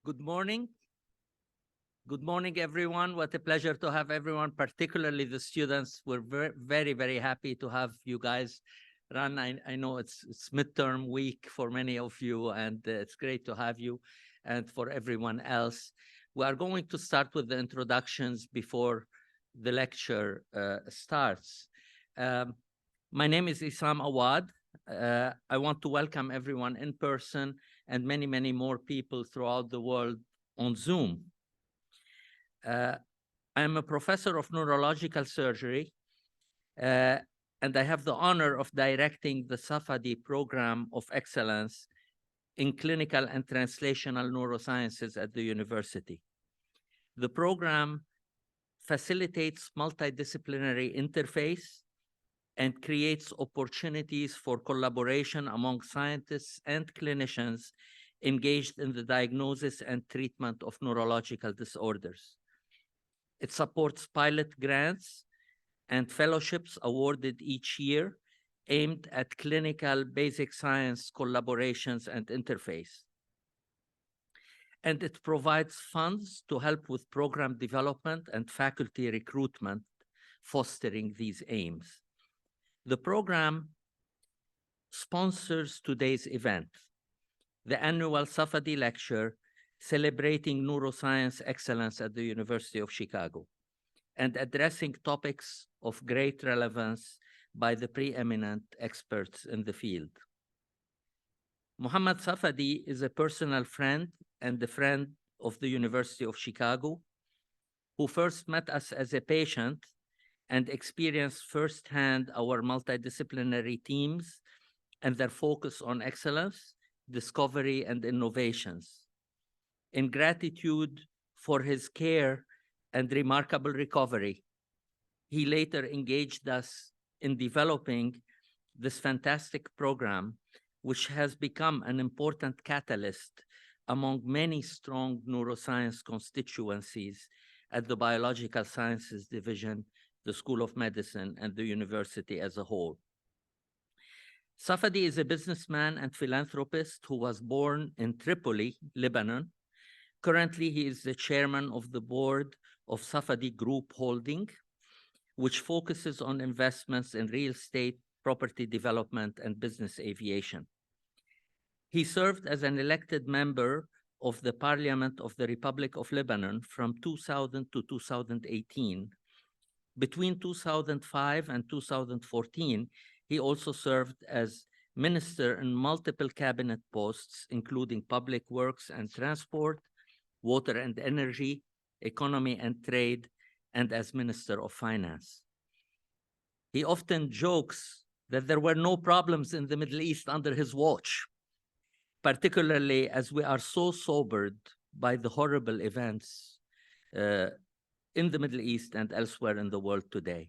Good morning. Good morning, everyone. What a pleasure to have everyone, particularly the students. We're very, very happy to have you guys run. I know it's midterm week for many of you, and it's great to have you. And for everyone else, we are going to start with the introductions before the lecture starts. My name is Isam Awad. I want to welcome everyone in person and many, many more people throughout the world on Zoom. I'm a professor of neurological surgery, and I have the honor of directing the Safadi Program of Excellence in Clinical and Translational Neurosciences at the university. The program facilitates multidisciplinary interface and creates opportunities for collaboration among scientists and clinicians engaged in the diagnosis and treatment of neurological disorders. It supports pilot grants and fellowships awarded each year aimed at clinical basic science collaborations and interface. And it provides funds to help with program development and faculty recruitment, fostering these aims. The program sponsors today's event, the annual Safadi Lecture, celebrating neuroscience excellence at the University of Chicago, and addressing topics of great relevance by the preeminent experts in the field. Muhammad Safadi is a personal friend and a friend of the University of Chicago, who first met us as a patient and experienced firsthand our multidisciplinary teams and their focus on excellence, discovery, and innovations. In gratitude for his care and remarkable recovery, he later engaged us in developing this fantastic program, which has become an important catalyst among many strong neuroscience constituencies at the Biological Sciences Division, the School of Medicine, and the university as a whole. Safadi is a businessman and philanthropist who was born in Tripoli, Lebanon. Currently, he is the chairman of the board of Safadi Group Holding, which focuses on investments in real estate, property development, and business aviation. He served as an elected member of the Parliament of the Republic of Lebanon from 2000 to 2018. Between 2005 and 2014, he also served as minister in multiple cabinet posts, including public works and transport, water and energy, economy and trade, and as Minister of Finance. He often jokes that there were no problems in the Middle East under his watch, particularly as we are so sobered by the horrible events in the Middle East and elsewhere in the world today.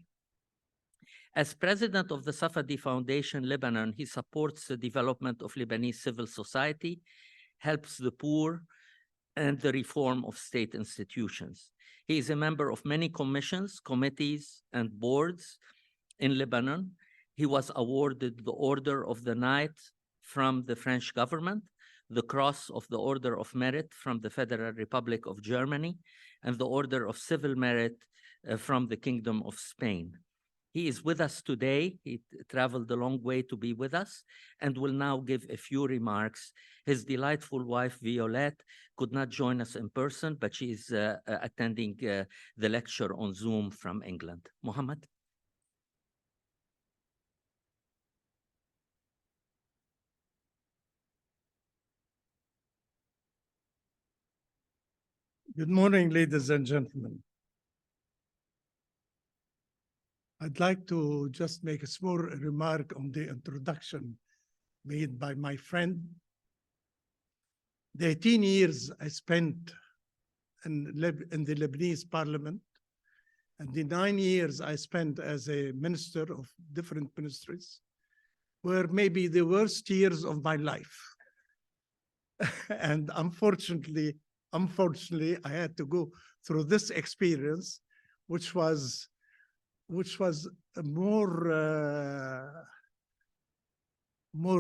As president of the Safadi Foundation Lebanon, he supports the development of Lebanese civil society, helps the poor, and the reform of state institutions. He is a member of many commissions, committees, and boards in Lebanon. He was awarded the Order of the Knight from the French government, the Cross of the Order of Merit from the Federal Republic of Germany, and the Order of Civil Merit from the Kingdom of Spain. He is with us today. He traveled a long way to be with us and will now give a few remarks. His delightful wife, Violette, could not join us in person, but she is attending the lecture on Zoom from England. Muhammad? Good morning, ladies and gentlemen. I'd like to just make a small remark on the introduction made by my friend. The 18 years I spent in the Lebanese parliament and the 9 years I spent as a minister of different ministries were maybe the worst years of my life. And unfortunately, I had to go through this experience, which was more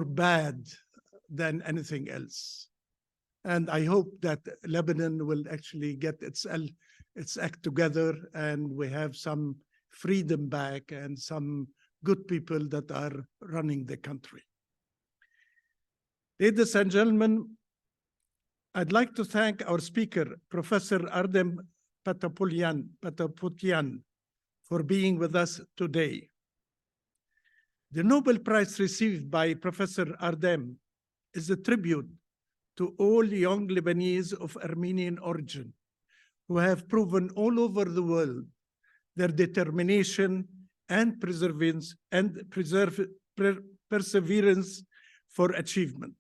bad than anything else. And I hope that Lebanon will actually get its act together and we have some freedom back and some good people that are running the country. Ladies and gentlemen, I'd like to thank our speaker, Professor Ardem Pataputian, for being with us today. The Nobel Prize received by Professor Ardem is a tribute to all young Lebanese of Armenian origin who have proven all over the world their determination and perseverance for achievement.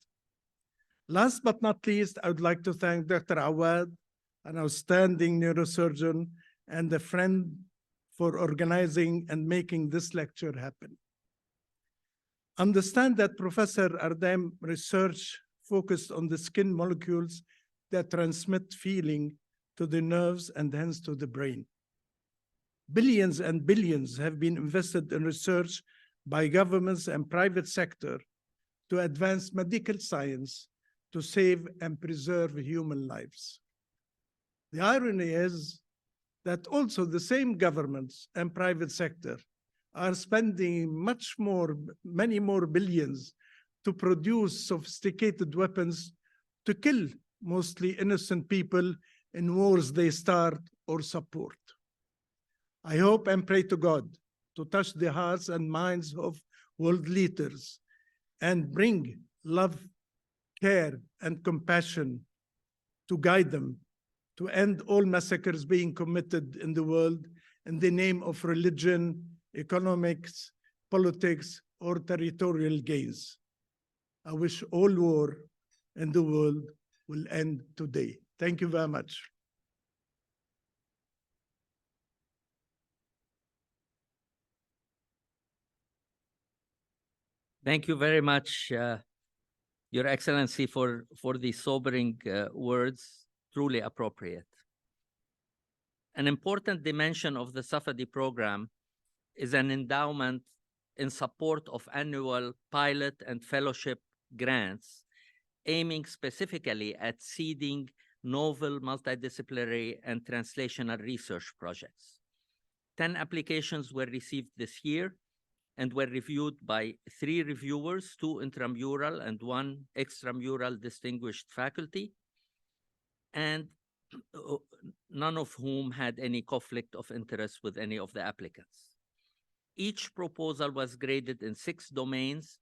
Last but not least, I would like to thank Dr. Awad, an outstanding neurosurgeon and a friend, for organizing and making this lecture happen. Understand that Professor Ardem research focused on the skin molecules that transmit feeling to the nerves and hence to the brain. Billions and billions have been invested in research by governments and private sector to advance medical science to save and preserve human lives. The irony is that also the same governments and private sector are spending many more billions to produce sophisticated weapons to kill mostly innocent people in wars they start or support. I hope and pray to God to touch the hearts and minds of world leaders and bring love, care, and compassion to guide them to end all massacres being committed in the world in the name of religion, economics, politics, or territorial gains. I wish all war in the world will end today. Thank you very much. Thank you very much, Your Excellency, for these sobering words, truly appropriate. An important dimension of the Safadi program is an endowment in support of annual pilot and fellowship grants, aiming specifically at seeding novel multidisciplinary and translational research projects. 10 applications were received this year and were reviewed by 3 reviewers, 2 intramural and 1 extramural distinguished faculty, and none of whom had any conflict of interest with any of the applicants. Each proposal was graded in 6 domains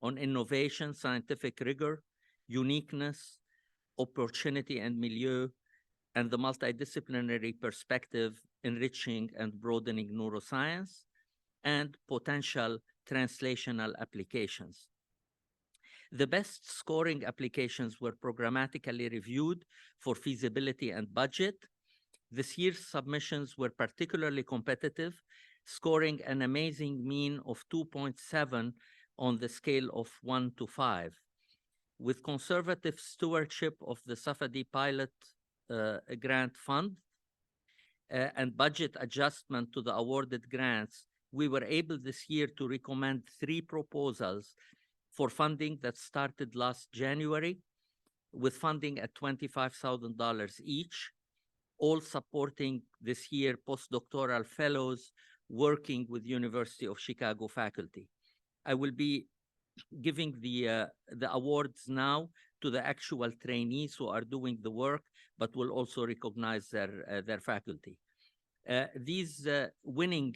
on innovation, scientific rigor, uniqueness, opportunity and milieu, and the multidisciplinary perspective, enriching and broadening neuroscience, and potential translational applications. The best scoring applications were programmatically reviewed for feasibility and budget. This year's submissions were particularly competitive, scoring an amazing mean of 2.7 on the scale of 1 to 5. With conservative stewardship of the Safadi Pilot Grant Fund and budget adjustment to the awarded grants, we were able this year to recommend 3 proposals for funding that started last January, with funding at $25,000 each, all supporting this year postdoctoral fellows working with University of Chicago faculty. I will be giving the awards now to the actual trainees who are doing the work, but will also recognize their faculty. These winning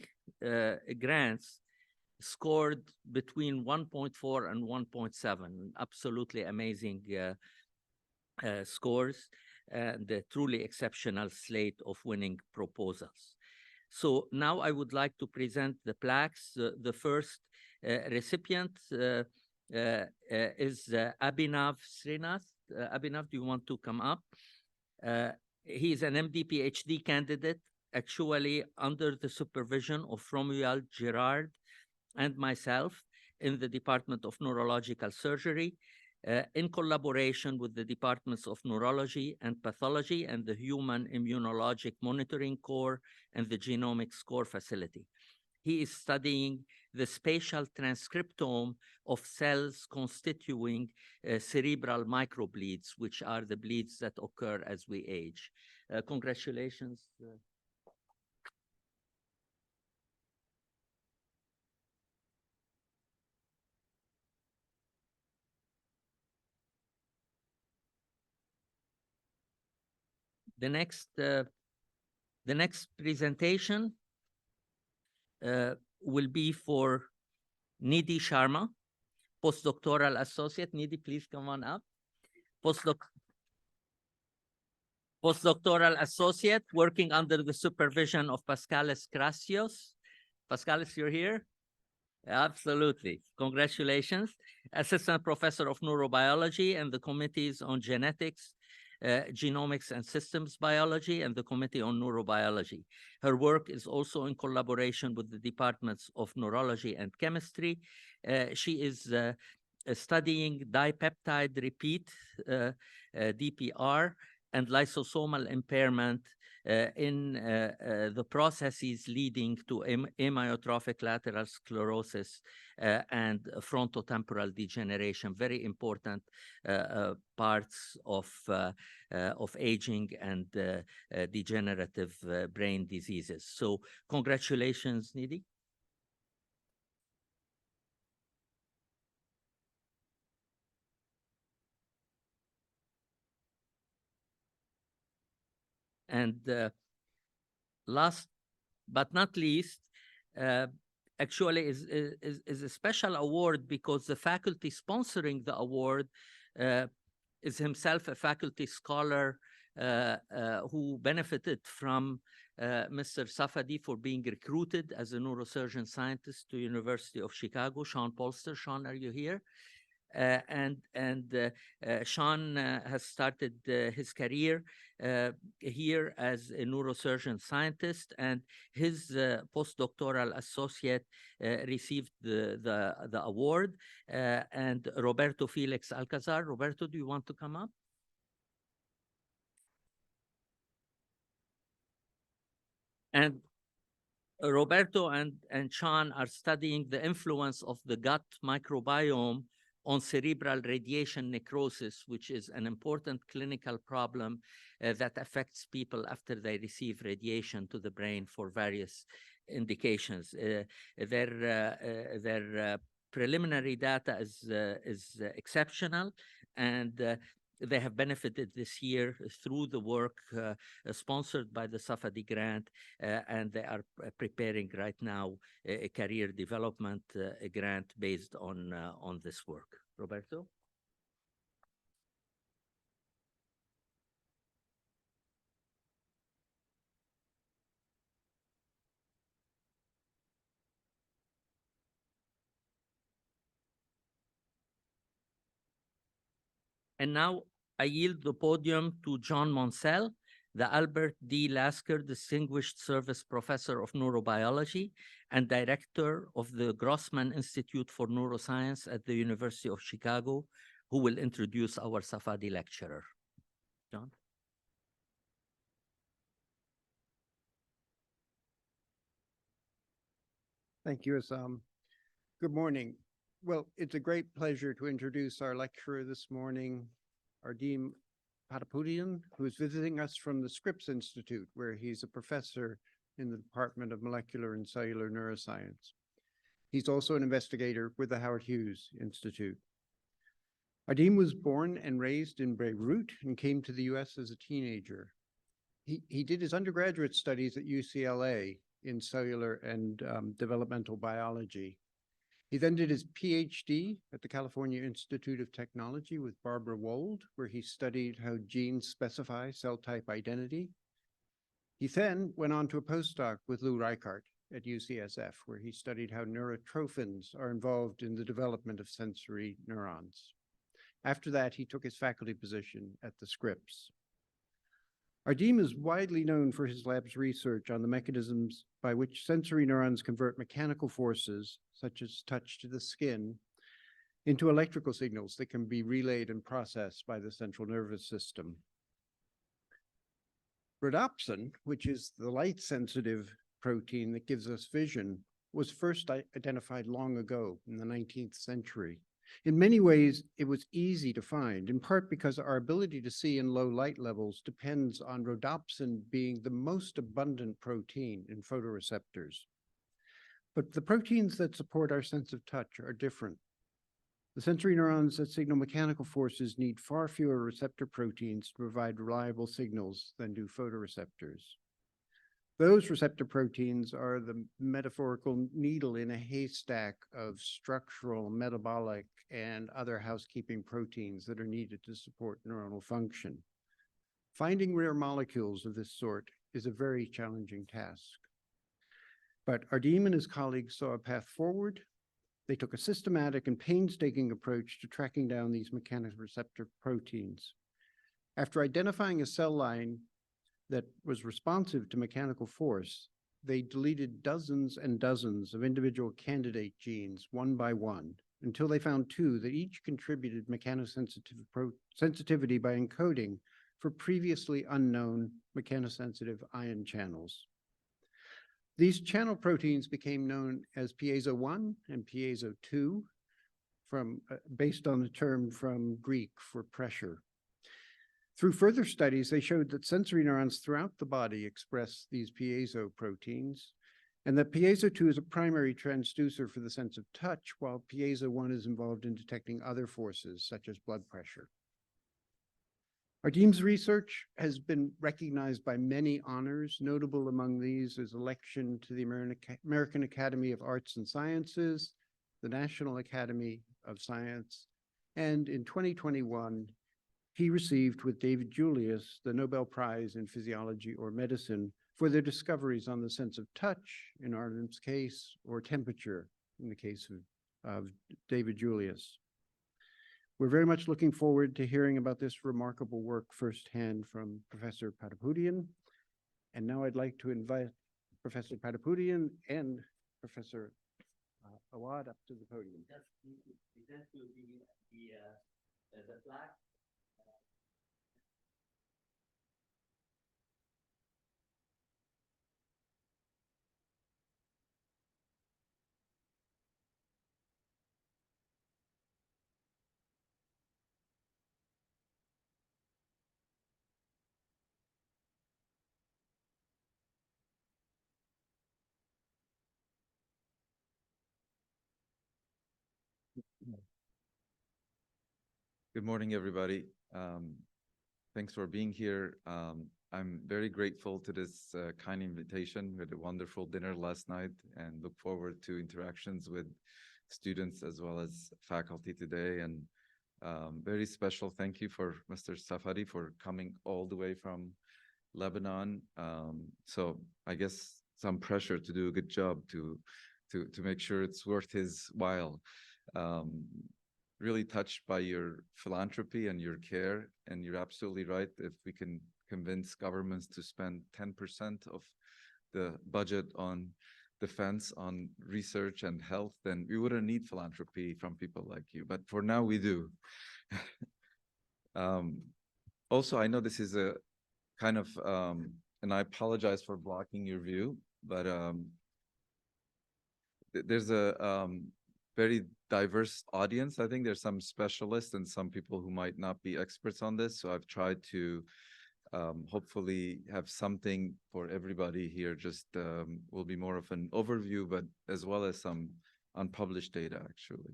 grants scored between 1.4 and 1.7, absolutely amazing scores, and a truly exceptional slate of winning proposals. So now I would like to present the plaques. The first recipient is Abhinav Srinath. Abhinav, do you want to come up? He is an MD PhD candidate, actually under the supervision of Romuald Girard and myself in the Department of Neurological Surgery, in collaboration with the Departments of Neurology and Pathology and the Human Immunologic Monitoring Core and the Genomics Core Facility. he is studying the spatial transcriptome of cells constituting cerebral microbleeds, which are the bleeds that occur as we age. Congratulations. The next presentation will be for Nidhi Sharma, postdoctoral associate. Nidhi, please come on up. Postdoctoral associate working under the supervision of Pascalis Gracios. Pascalis, you're here? Absolutely. Congratulations. Assistant Professor of Neurobiology and the Committees on Genetics, Genomics and Systems Biology, and the Committee on Neurobiology. Her work is also in collaboration with the Departments of Neurology and Chemistry. She is studying dipeptide repeat, DPR, and lysosomal impairment in the processes leading to amyotrophic lateral sclerosis and frontotemporal degeneration, very important parts of aging and degenerative brain diseases. So congratulations, Nidhi. And last but not least, actually is a special award because the faculty sponsoring the award is himself a faculty scholar who benefited from Mr. Safadi for being recruited as a neurosurgeon scientist to University of Chicago. Sean Polster. Sean, are you here? Sean has started his career here as a neurosurgeon scientist, and his postdoctoral associate received the award. And Roberto Felix Alcazar. Roberto, do you want to come up? And Roberto and Sean are studying the influence of the gut microbiome on cerebral radiation necrosis, which is an important clinical problem that affects people after they receive radiation to the brain for various indications. Their preliminary data is exceptional, and they have benefited this year through the work sponsored by the Safadi grant, and they are preparing right now a career development grant based on this work. Roberto? And now I yield the podium to John Monsell, the Albert D. Lasker Distinguished Service Professor of Neurobiology and Director of the Grossman Institute for Neuroscience at the University of Chicago, who will introduce our Safadi lecturer. John? Thank you, Assam. Good morning. Well, it's a great pleasure to introduce our lecturer this morning, Ardim Patapoutian, who is visiting us from the Scripps Institute, where he's a professor in the Department of Molecular and Cellular Neuroscience. He's also an investigator with the Howard Hughes Institute. Ardim was born and raised in Beirut and came to the US as a teenager. He did his undergraduate studies at UCLA in cellular and developmental biology. He then did his PhD at the California Institute of Technology with Barbara Wold, where he studied how genes specify cell type identity. He then went on to a postdoc with Lou Reichardt at UCSF, where he studied how neurotrophins are involved in the development of sensory neurons. After that, he took his faculty position at the Scripps. Ardim is widely known for his lab's research on the mechanisms by which sensory neurons convert mechanical forces, such as touch to the skin, into electrical signals that can be relayed and processed by the central nervous system. Rhodopsin, which is the light-sensitive protein that gives us vision, was first identified long ago in the 19th century. In many ways, it was easy to find, in part because our ability to see in low light levels depends on rhodopsin being the most abundant protein in photoreceptors. But the proteins that support our sense of touch are different. The sensory neurons that signal mechanical forces need far fewer receptor proteins to provide reliable signals than do photoreceptors. Those receptor proteins are the metaphorical needle in a haystack of structural, metabolic, and other housekeeping proteins that are needed to support neuronal function. Finding rare molecules of this sort is a very challenging task. But Ardim and his colleagues saw a path forward. They took a systematic and painstaking approach to tracking down these mechanoreceptor proteins. After identifying a cell line that was responsive to mechanical force, they deleted dozens and dozens of individual candidate genes one by one until they found two that each contributed mechanosensitivity by encoding for previously unknown mechanosensitive ion channels. These channel proteins became known as piezo-1 and piezo-2, based on the term from Greek for pressure. Through further studies, they showed that sensory neurons throughout the body express these piezo proteins, and that piezo-2 is a primary transducer for the sense of touch, while piezo-1 is involved in detecting other forces, such as blood pressure. Ardim's research has been recognized by many honors. Notable among these is election to the American Academy of Arts and Sciences, the National Academy of Science, and in 2021, he received with David Julius the Nobel Prize in Physiology or Medicine for their discoveries on the sense of touch in Ardim's case, or temperature in the case of David Julius. We're very much looking forward to hearing about this remarkable work firsthand from Professor Patapoutian. And now I'd like to invite Professor Patapoutian and Professor Awad up to the podium. The plaque. Good morning, everybody. Thanks for being here. I'm very grateful to this kind invitation. We had a wonderful dinner last night and look forward to interactions with students as well as faculty today. And very special thank you for Mr. Safadi for coming all the way from Lebanon. So I guess some pressure to do a good job to make sure it's worth his while. Really touched by your philanthropy and your care, and you're absolutely right. If we can convince governments to spend 10% of the budget on defense, on research and health, then we wouldn't need philanthropy from people like you. But for now, we do. Also, I know this is a kind of, and I apologize for blocking your view, but there's a very diverse audience. I think there's some specialists and some people who might not be experts on this. So I've tried to hopefully have something for everybody here. Just will be more of an overview, but as well as some unpublished data, actually.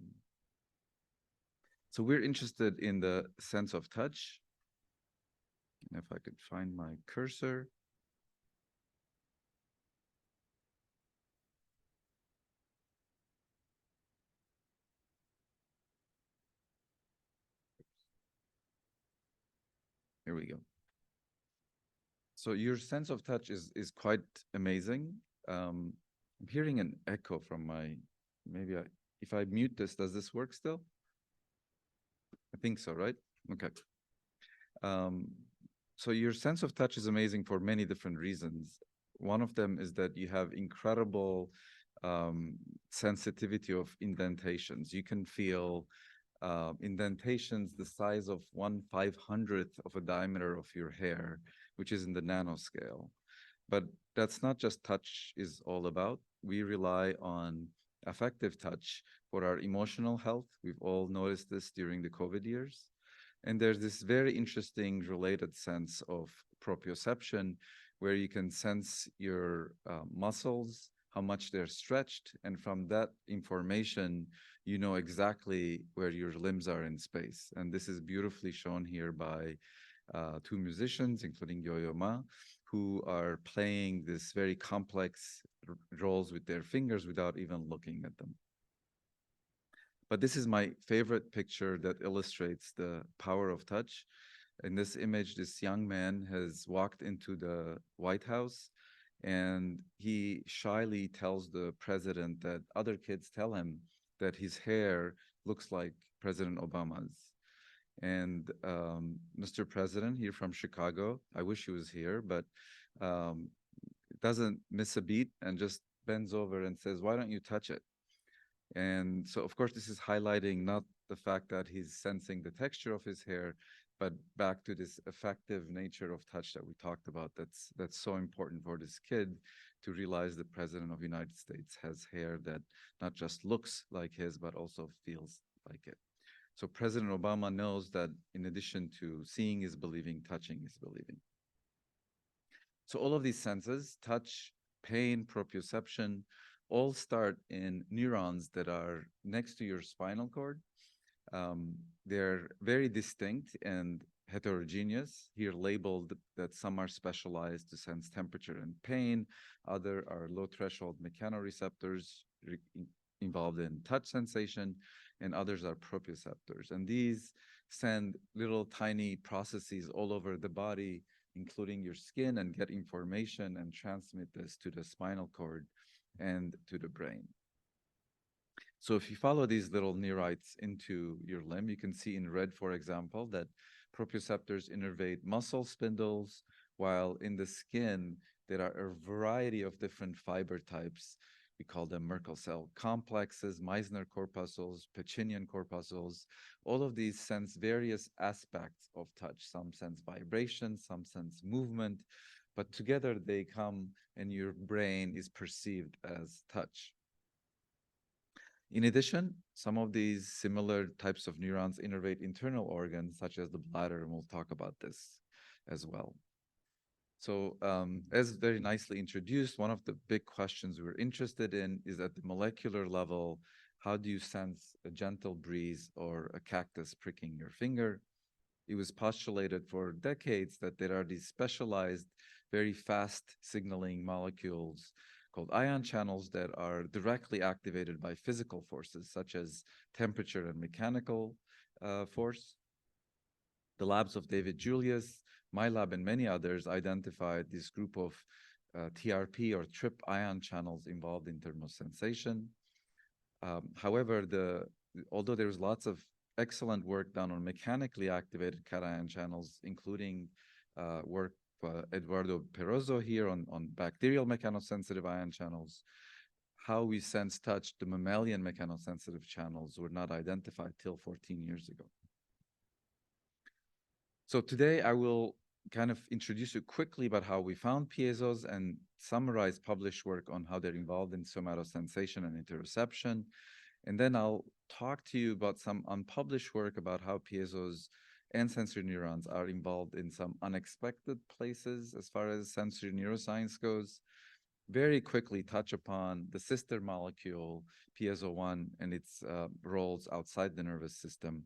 So we're interested in the sense of touch. And if I could find my cursor. Here we go. So your sense of touch is quite amazing. I'm hearing an echo from my, maybe if I mute this, does this work still? I think so, right? Okay. So your sense of touch is amazing for many different reasons. One of them is that you have incredible sensitivity of indentations. You can feel indentations the size of 1/500th of a diameter of your hair, which is in the nanoscale. But that's not just touch is all about. We rely on affective touch for our emotional health. We've all noticed this during the COVID years. And there's this very interesting related sense of proprioception where you can sense your muscles, how much they're stretched. And from that information, you know exactly where your limbs are in space. And this is beautifully shown here by two musicians, including Yo-Yo Ma, who are playing this very complex roles with their fingers without even looking at them. But this is my favorite picture that illustrates the power of touch. In this image, this young man has walked into the White House and he shyly tells the president that other kids tell him that his hair looks like President Obama's. And Mr. President here from Chicago, I wish he was here, but um, doesn't miss a beat and just bends over and says, "Why don't you touch it?" And so, of course, this is highlighting not the fact that he's sensing the texture of his hair, but back to this effective nature of touch that we talked about. That's so important for this kid to realize the President of the United States has hair that not just looks like his, but also feels like it. So President Obama knows that in addition to seeing is believing, touching is believing. So all of these senses, touch, pain, proprioception, all start in neurons that are next to your spinal cord. They're very distinct and heterogeneous, here labeled that some are specialized to sense temperature and pain, other are low threshold mechanoreceptors involved in touch sensation, and others are proprioceptors. And these send little tiny processes all over the body, including your skin, and get information and transmit this to the spinal cord and to the brain. So if you follow these little neurites into your limb, you can see in red, for example, that proprioceptors innervate muscle spindles, while in the skin, there are a variety of different fiber types. We call them Merkel cell complexes, Meissner corpuscles, Pacinian corpuscles. All of these sense various aspects of touch. Some sense vibration, some sense movement, but together they come and your brain is perceived as touch. In addition, some of these similar types of neurons innervate internal organs, such as the bladder, and we'll talk about this as well. So as very nicely introduced, one of the big questions we're interested in is at the molecular level, how do you sense a gentle breeze or a cactus pricking your finger? It was postulated for decades that there are these specialized, very fast signaling molecules called ion channels that are directly activated by physical forces, such as temperature and mechanical force. The labs of David Julius, my lab, and many others identified this group of TRP or trip ion channels involved in thermosensation. However, although there was lots of excellent work done on mechanically activated cation channels, including work Eduardo Perozzo here on bacterial mechanosensitive ion channels, how we sense touch, the mammalian mechanosensitive channels were not identified till 14 years ago. So today I will kind of introduce you quickly about how we found piezos and summarize published work on how they're involved in somatosensation and interoception. And then I'll talk to you about some unpublished work about how piezos and sensory neurons are involved in some unexpected places as far as sensory neuroscience goes. Very quickly touch upon the sister molecule, piezo-1, and its roles outside the nervous system,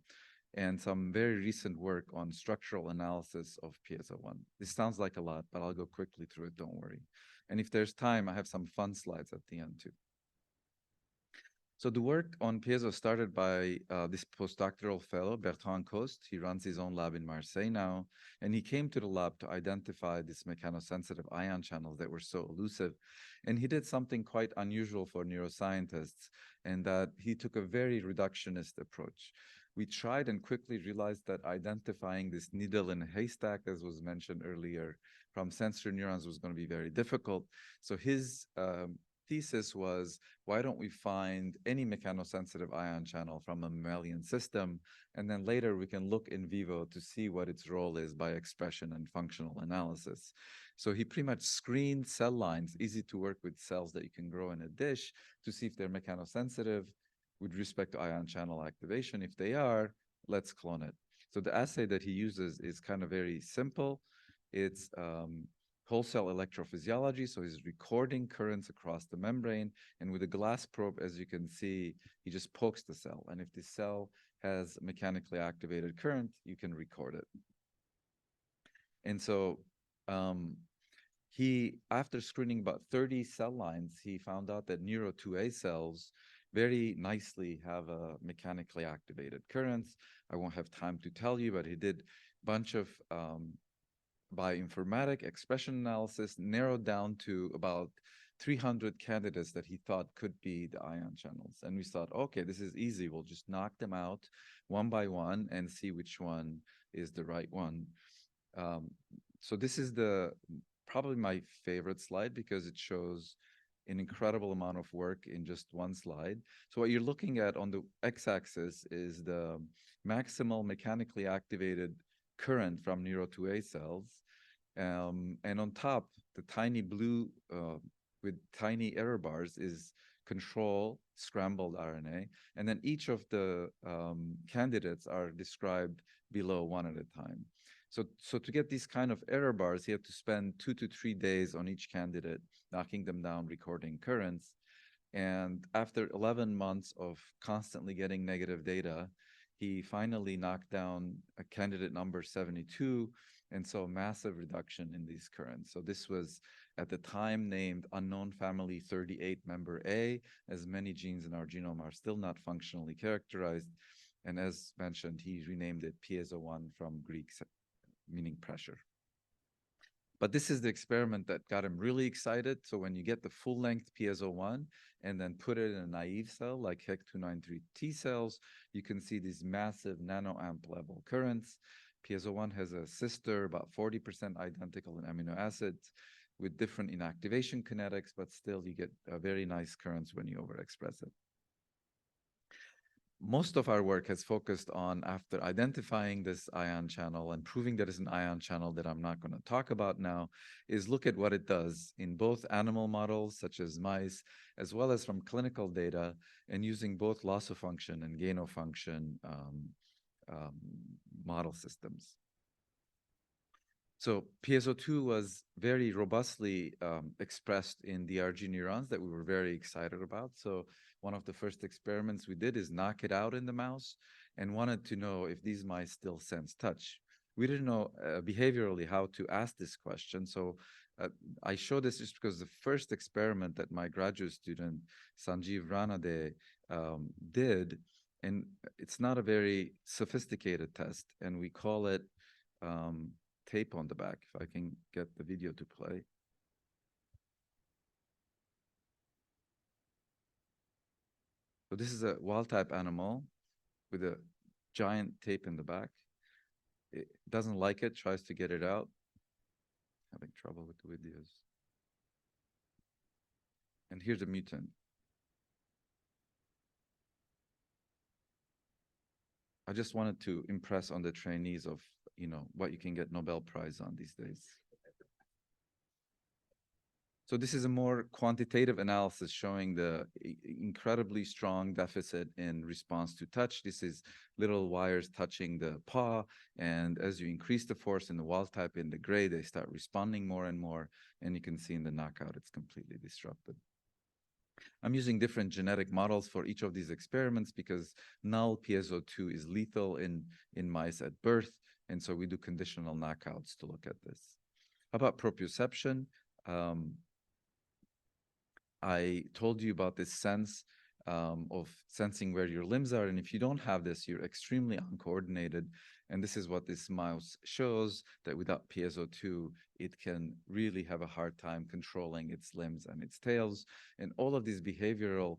and some very recent work on structural analysis of piezo-1. This sounds like a lot, but I'll go quickly through it, don't worry. And if there's time, I have some fun slides at the end too. So the work on piezo started by this postdoctoral fellow, Bertrand Coste. He runs his own lab in Marseille now, and he came to the lab to identify these mechanosensitive ion channels that were so elusive. And he did something quite unusual for neuroscientists, in that he took a very reductionist approach. We tried and quickly realized that identifying this needle in a haystack, as was mentioned earlier, from sensory neurons was going to be very difficult. So his thesis was, why don't we find any mechanosensitive ion channel from a mammalian system, and then later we can look in vivo to see what its role is by expression and functional analysis. So he pretty much screened cell lines, easy to work with cells that you can grow in a dish, to see if they're mechanosensitive with respect to ion channel activation. If they are, let's clone it. So the assay that he uses is kind of very simple. It's whole cell electrophysiology, so he's recording currents across the membrane, and with a glass probe, as you can see, he just pokes the cell, and if the cell has mechanically activated current, you can record it. And so after screening about 30 cell lines, he found out that Neuro2A cells very nicely have a mechanically activated currents. I won't have time to tell you, but he did a bunch of bioinformatic expression analysis, narrowed down to about 300 candidates that he thought could be the ion channels. And we thought, okay, this is easy. We'll just knock them out one by one and see which one is the right one. So this is probably my favorite slide because it shows an incredible amount of work in just one slide. So what you're looking at on the x-axis is the maximal mechanically activated current from Neuro2A cells. And on top, the tiny blue with tiny error bars is control scrambled RNA. And then each of the candidates are described below one at a time. So to get these kind of error bars, you have to spend 2 to 3 days on each candidate, knocking them down, recording currents. And after 11 months of constantly getting negative data, he finally knocked down a candidate number 72, and saw a massive reduction in these currents. So this was at the time named unknown family 38 member A, as many genes in our genome are still not functionally characterized. And as mentioned, he renamed it piezo1 from Greek, meaning pressure. But this is the experiment that got him really excited. So when you get the full-length piezo1 and then put it in a naive cell like HEC293 T cells, you can see these massive nanoamp level currents. Piezo1 has a sister, about 40% identical in amino acids with different inactivation kinetics, but still you get a very nice currents when you overexpress it. Most of our work has focused on, after identifying this ion channel and proving that it's an ion channel that I'm not going to talk about now, is look at what it does in both animal models, such as mice, as well as from clinical data, and using both loss of function and gain of function model systems. So piezo2 was very robustly expressed in DRG neurons that we were very excited about. So one of the first experiments we did is knock it out in the mouse and wanted to know if these mice still sense touch. We didn't know behaviorally how to ask this question. So I show this just because the first experiment that my graduate student, Sanjeev Ranade, did, and it's not a very sophisticated test, and we call it tape on the back, if I can get the video to play. So this is a wild-type animal with a giant tape in the back. It doesn't like it, tries to get it out. Having trouble with the videos. And here's a mutant. I just wanted to impress on the trainees of, you know, what you can get Nobel Prize on these days. So this is a more quantitative analysis showing the incredibly strong deficit in response to touch. This is little wires touching the paw, and as you increase the force in the wild type in the gray, they start responding more and more, and you can see in the knockout it's completely disrupted. I'm using different genetic models for each of these experiments because null piezo2 is lethal in mice at birth, and so we do conditional knockouts to look at this. How about proprioception? I told you about this sense of sensing where your limbs are, and if you don't have this, you're extremely uncoordinated. And this is what this mouse shows, that without piezo2, it can really have a hard time controlling its limbs and its tails. And all of these behavioral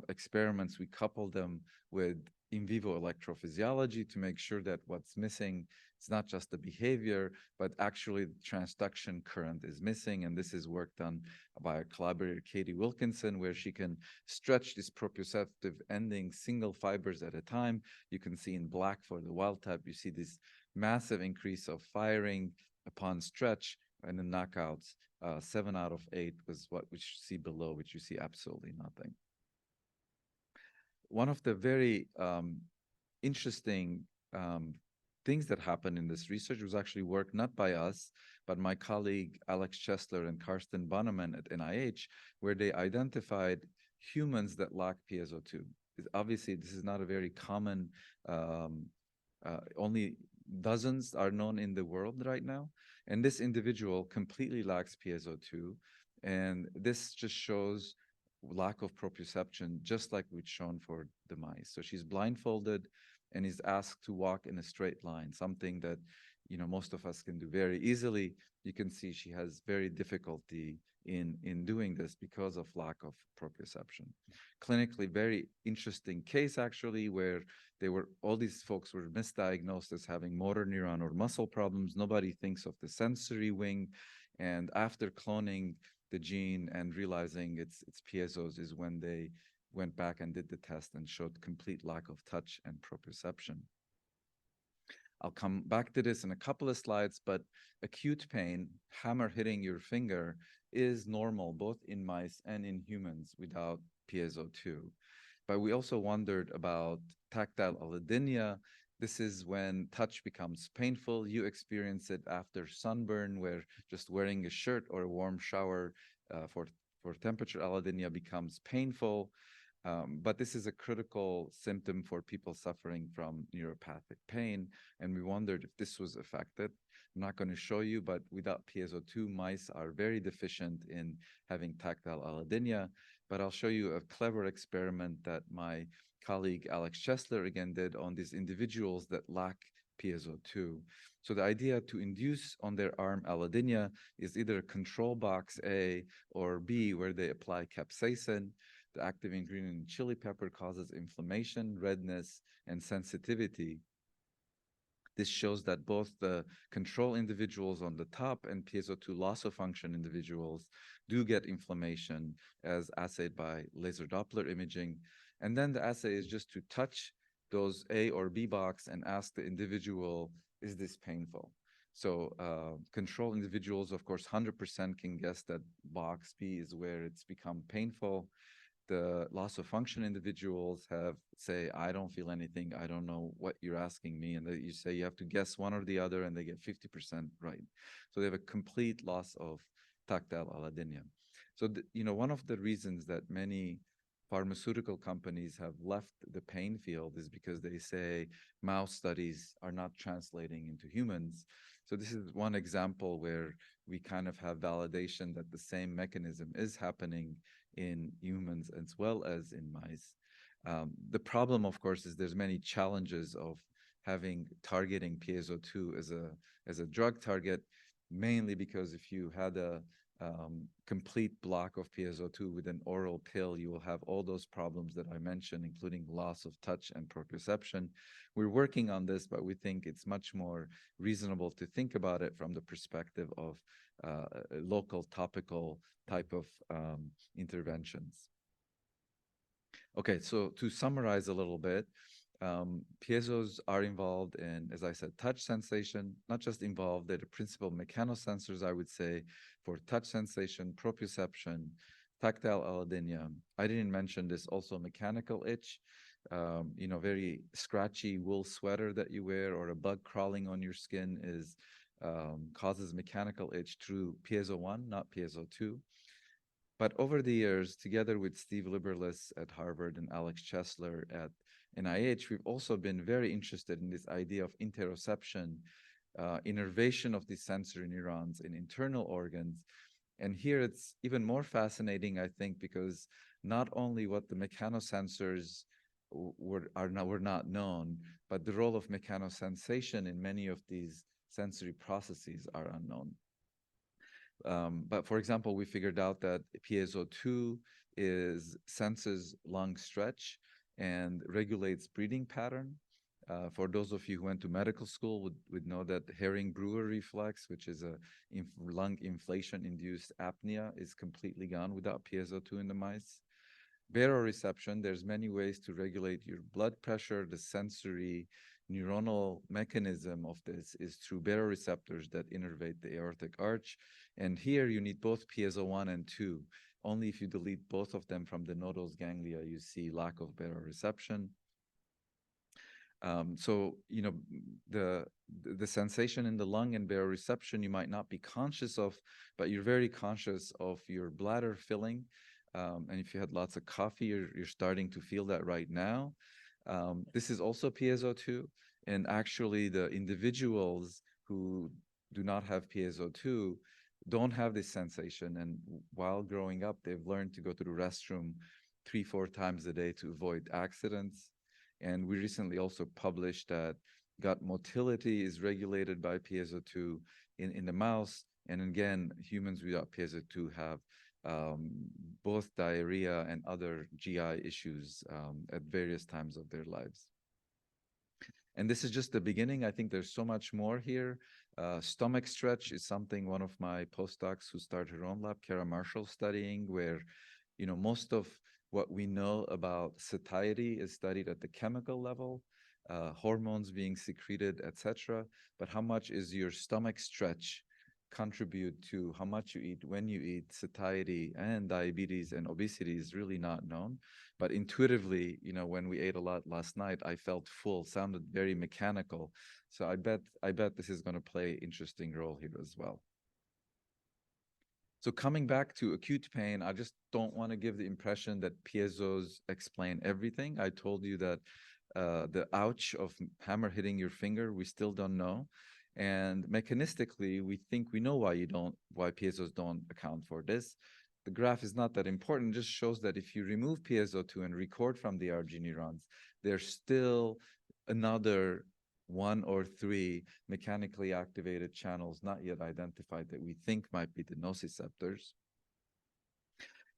experiments, we couple them with in vivo electrophysiology to make sure that what's missing It's not just the behavior, but actually the transduction current is missing. And this is work done by a collaborator, Katie Wilkinson, where she can stretch this proprioceptive ending single fibers at a time. You can see in black for the wild type, you see this massive increase of firing upon stretch, and the knockouts, 7 out of 8 was what we see below, which you see absolutely nothing. One of the very interesting things that happened in this research was actually work not by us, but my colleague Alex Chesler and Karsten Bannemann at NIH, where they identified humans that lack piezo2. Obviously, this is not a very common, only dozens are known in the world right now. And this individual completely lacks piezo2. And this just shows lack of proprioception, just like we'd shown for the mice. So she's blindfolded and is asked to walk in a straight line, something that, you know, most of us can do very easily. You can see she has very difficulty in doing this because of lack of proprioception. Clinically, very interesting case actually, where all these folks were misdiagnosed as having motor neuron or muscle problems. Nobody thinks of the sensory wing. And after cloning the gene and realizing it's piezos is when they went back and did the test and showed complete lack of touch and proprioception. I'll come back to this in a couple of slides, but acute pain, hammer hitting your finger, is normal both in mice and in humans without piezo2. But we also wondered about tactile allodynia. This is when touch becomes painful. You experience it after sunburn, where just wearing a shirt or a warm shower for temperature allodynia becomes painful. But this is a critical symptom for people suffering from neuropathic pain. And we wondered if this was affected. I'm not going to show you, but without piezo2, mice are very deficient in having tactile allodynia. But I'll show you a clever experiment that my colleague Alex Chesler again did on these individuals that lack piezo2. So the idea to induce on their arm allodynia is either control box A or B, where they apply capsaicin. The active ingredient in chili pepper causes inflammation, redness, and sensitivity. This shows that both the control individuals on the top and piezo2 loss of function individuals do get inflammation as assayed by laser Doppler imaging. And then the assay is just to touch those A or B box and ask the individual, is this painful? So control individuals, of course, 100% can guess that box B is where it's become painful. The loss of function individuals say, I don't feel anything. I don't know what you're asking me. And you say you have to guess one or the other, and they get 50% right. So they have a complete loss of tactile allodynia. So, one of the reasons that many pharmaceutical companies have left the pain field is because they say mouse studies are not translating into humans. So this is one example where we kind of have validation that the same mechanism is happening in humans as well as in mice. The problem, of course, is there's many challenges of targeting piezo2 as a drug target, mainly because if you had a complete block of piezo2 with an oral pill, you will have all those problems that I mentioned, including loss of touch and proprioception. We're working on this, but we think it's much more reasonable to think about it from the perspective of local topical type of interventions. Okay, so to summarize a little bit, piezos are involved in, as I said, touch sensation, not just involved, they're the principal mechanosensors, I would say, for touch sensation, proprioception, tactile allodynia. I didn't mention this, also mechanical itch, very scratchy wool sweater that you wear or a bug crawling on your skin causes mechanical itch through piezo1, not piezo2. But over the years, together with Steve Liberlis at Harvard and Alex Chesler at NIH, we've also been very interested in this idea of interoception, innervation of these sensory neurons in internal organs. And here it's even more fascinating, I think, because not only what the mechanosensors were not known, but the role of mechanosensation in many of these sensory processes are unknown. But for example, we figured out that piezo2 senses lung stretch and regulates breathing pattern. For those of you who went to medical school would know that Herring-Brewer reflex, which is a lung inflation-induced apnea, is completely gone without piezo2 in the mice. Baroreception, there's many ways to regulate your blood pressure. The sensory neuronal mechanism of this is through baroreceptors that innervate the aortic arch. And here you need both piezo1 and 2. Only if you delete both of them from the nodal ganglia, you see lack of baroreception. So, you know, the sensation in the lung and baroreception you might not be conscious of, but you're very conscious of your bladder filling. And if you had lots of coffee, you're starting to feel that right now. This is also piezo2. And actually, the individuals who do not have piezo2 don't have this sensation. And while growing up, they've learned to go to the restroom 3-4 times a day to avoid accidents. And we recently also published that gut motility is regulated by piezo2 in the mouse. And again, humans without piezo2 have both diarrhea and other GI issues at various times of their lives. And this is just the beginning. I think there's so much more here. Stomach stretch is something one of my postdocs who started her own lab, Kara Marshall, studying, where, you know, most of what we know about satiety is studied at the chemical level, hormones being secreted, etc. But how much is your stomach stretch contribute to how much you eat, when you eat? Satiety and diabetes and obesity is really not known. But intuitively, you know, when we ate a lot last night, I felt full, sounded very mechanical. So I bet this is going to play an interesting role here as well. So coming back to acute pain, I just don't want to give the impression that piezos explain everything. I told you that the ouch of hammer hitting your finger, we still don't know. And mechanistically, we think we know why piezos don't account for this. The graph is not that important, it just shows that if you remove piezo2 and record from the RG neurons, there's still another 1 or 3 mechanically activated channels not yet identified that we think might be the nociceptors.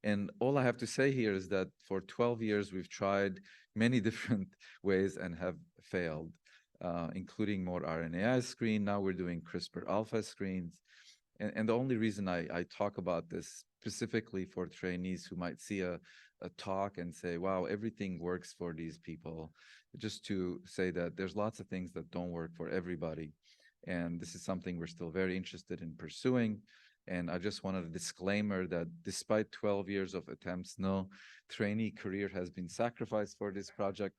And all I have to say here is that for 12 years, we've tried many different ways and have failed, including more RNAi screen. Now we're doing CRISPR alpha screens. And the only reason I talk about this specifically for trainees who might see a talk and say, wow, everything works for these people, just to say that there's lots of things that don't work for everybody. And this is something we're still very interested in pursuing. And I just wanted a disclaimer that despite 12 years of attempts, no trainee career has been sacrificed for this project.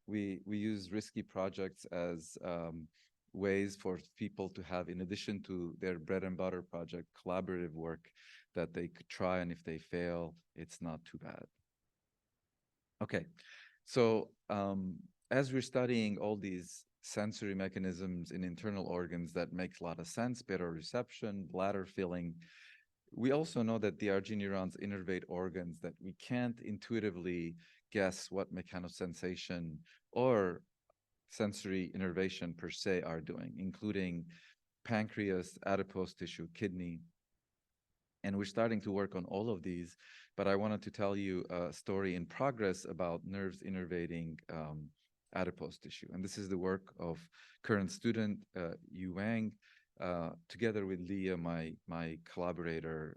We use risky projects as ways for people to have, in addition to their bread and butter project, collaborative work that they could try, and if they fail, it's not too bad. Okay, so as we're studying all these sensory mechanisms in internal organs, that makes a lot of sense, baroreception, bladder filling. We also know that the RG neurons innervate organs that we can't intuitively guess what mechanosensation or sensory innervation per se are doing, including pancreas, adipose tissue, kidney. And we're starting to work on all of these, but I wanted to tell you a story in progress about nerves innervating adipose tissue. And this is the work of current student Yu Wang, together with Leah, my collaborator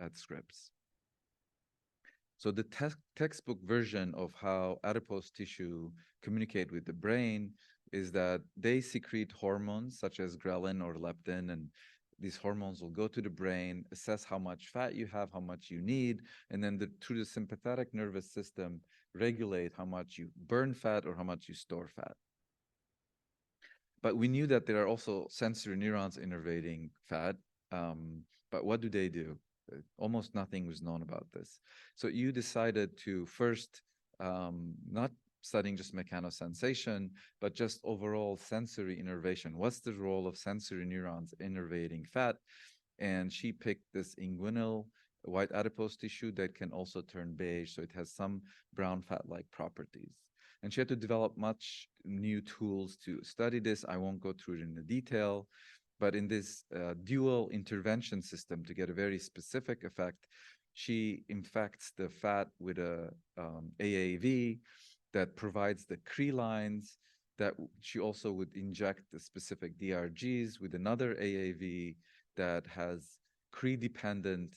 at Scripps. So the textbook version of how adipose tissue communicate with the brain is that they secrete hormones such as ghrelin or leptin, and these hormones will go to the brain, assess how much fat you have, how much you need, and then through the sympathetic nervous system, regulate how much you burn fat or how much you store fat. But we knew that there are also sensory neurons innervating fat, but what do they do? Almost nothing was known about this. So you decided to first, not studying just mechanosensation, but just overall sensory innervation. What's the role of sensory neurons innervating fat? And she picked this inguinal white adipose tissue that can also turn beige, so it has some brown fat-like properties. And she had to develop much new tools to study this. I won't go through it in the detail, but in this dual intervention system to get a very specific effect, she infects the fat with a AAV that provides the Cre lines that she also would inject the specific DRGs with another AAV that has Cre-dependent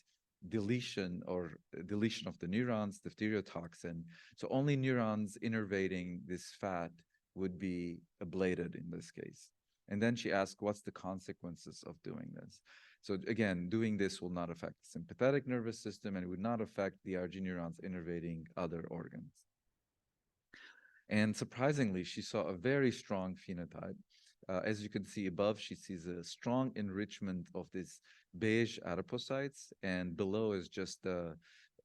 deletion or deletion of the neurons, diphtherotoxin. So only neurons innervating this fat would be ablated in this case. And then she asked, what's the consequences of doing this? So again, doing this will not affect the sympathetic nervous system, and it would not affect the DRG neurons innervating other organs. And surprisingly, she saw a very strong phenotype. As you can see above, she sees a strong enrichment of these beige adipocytes, and below is just the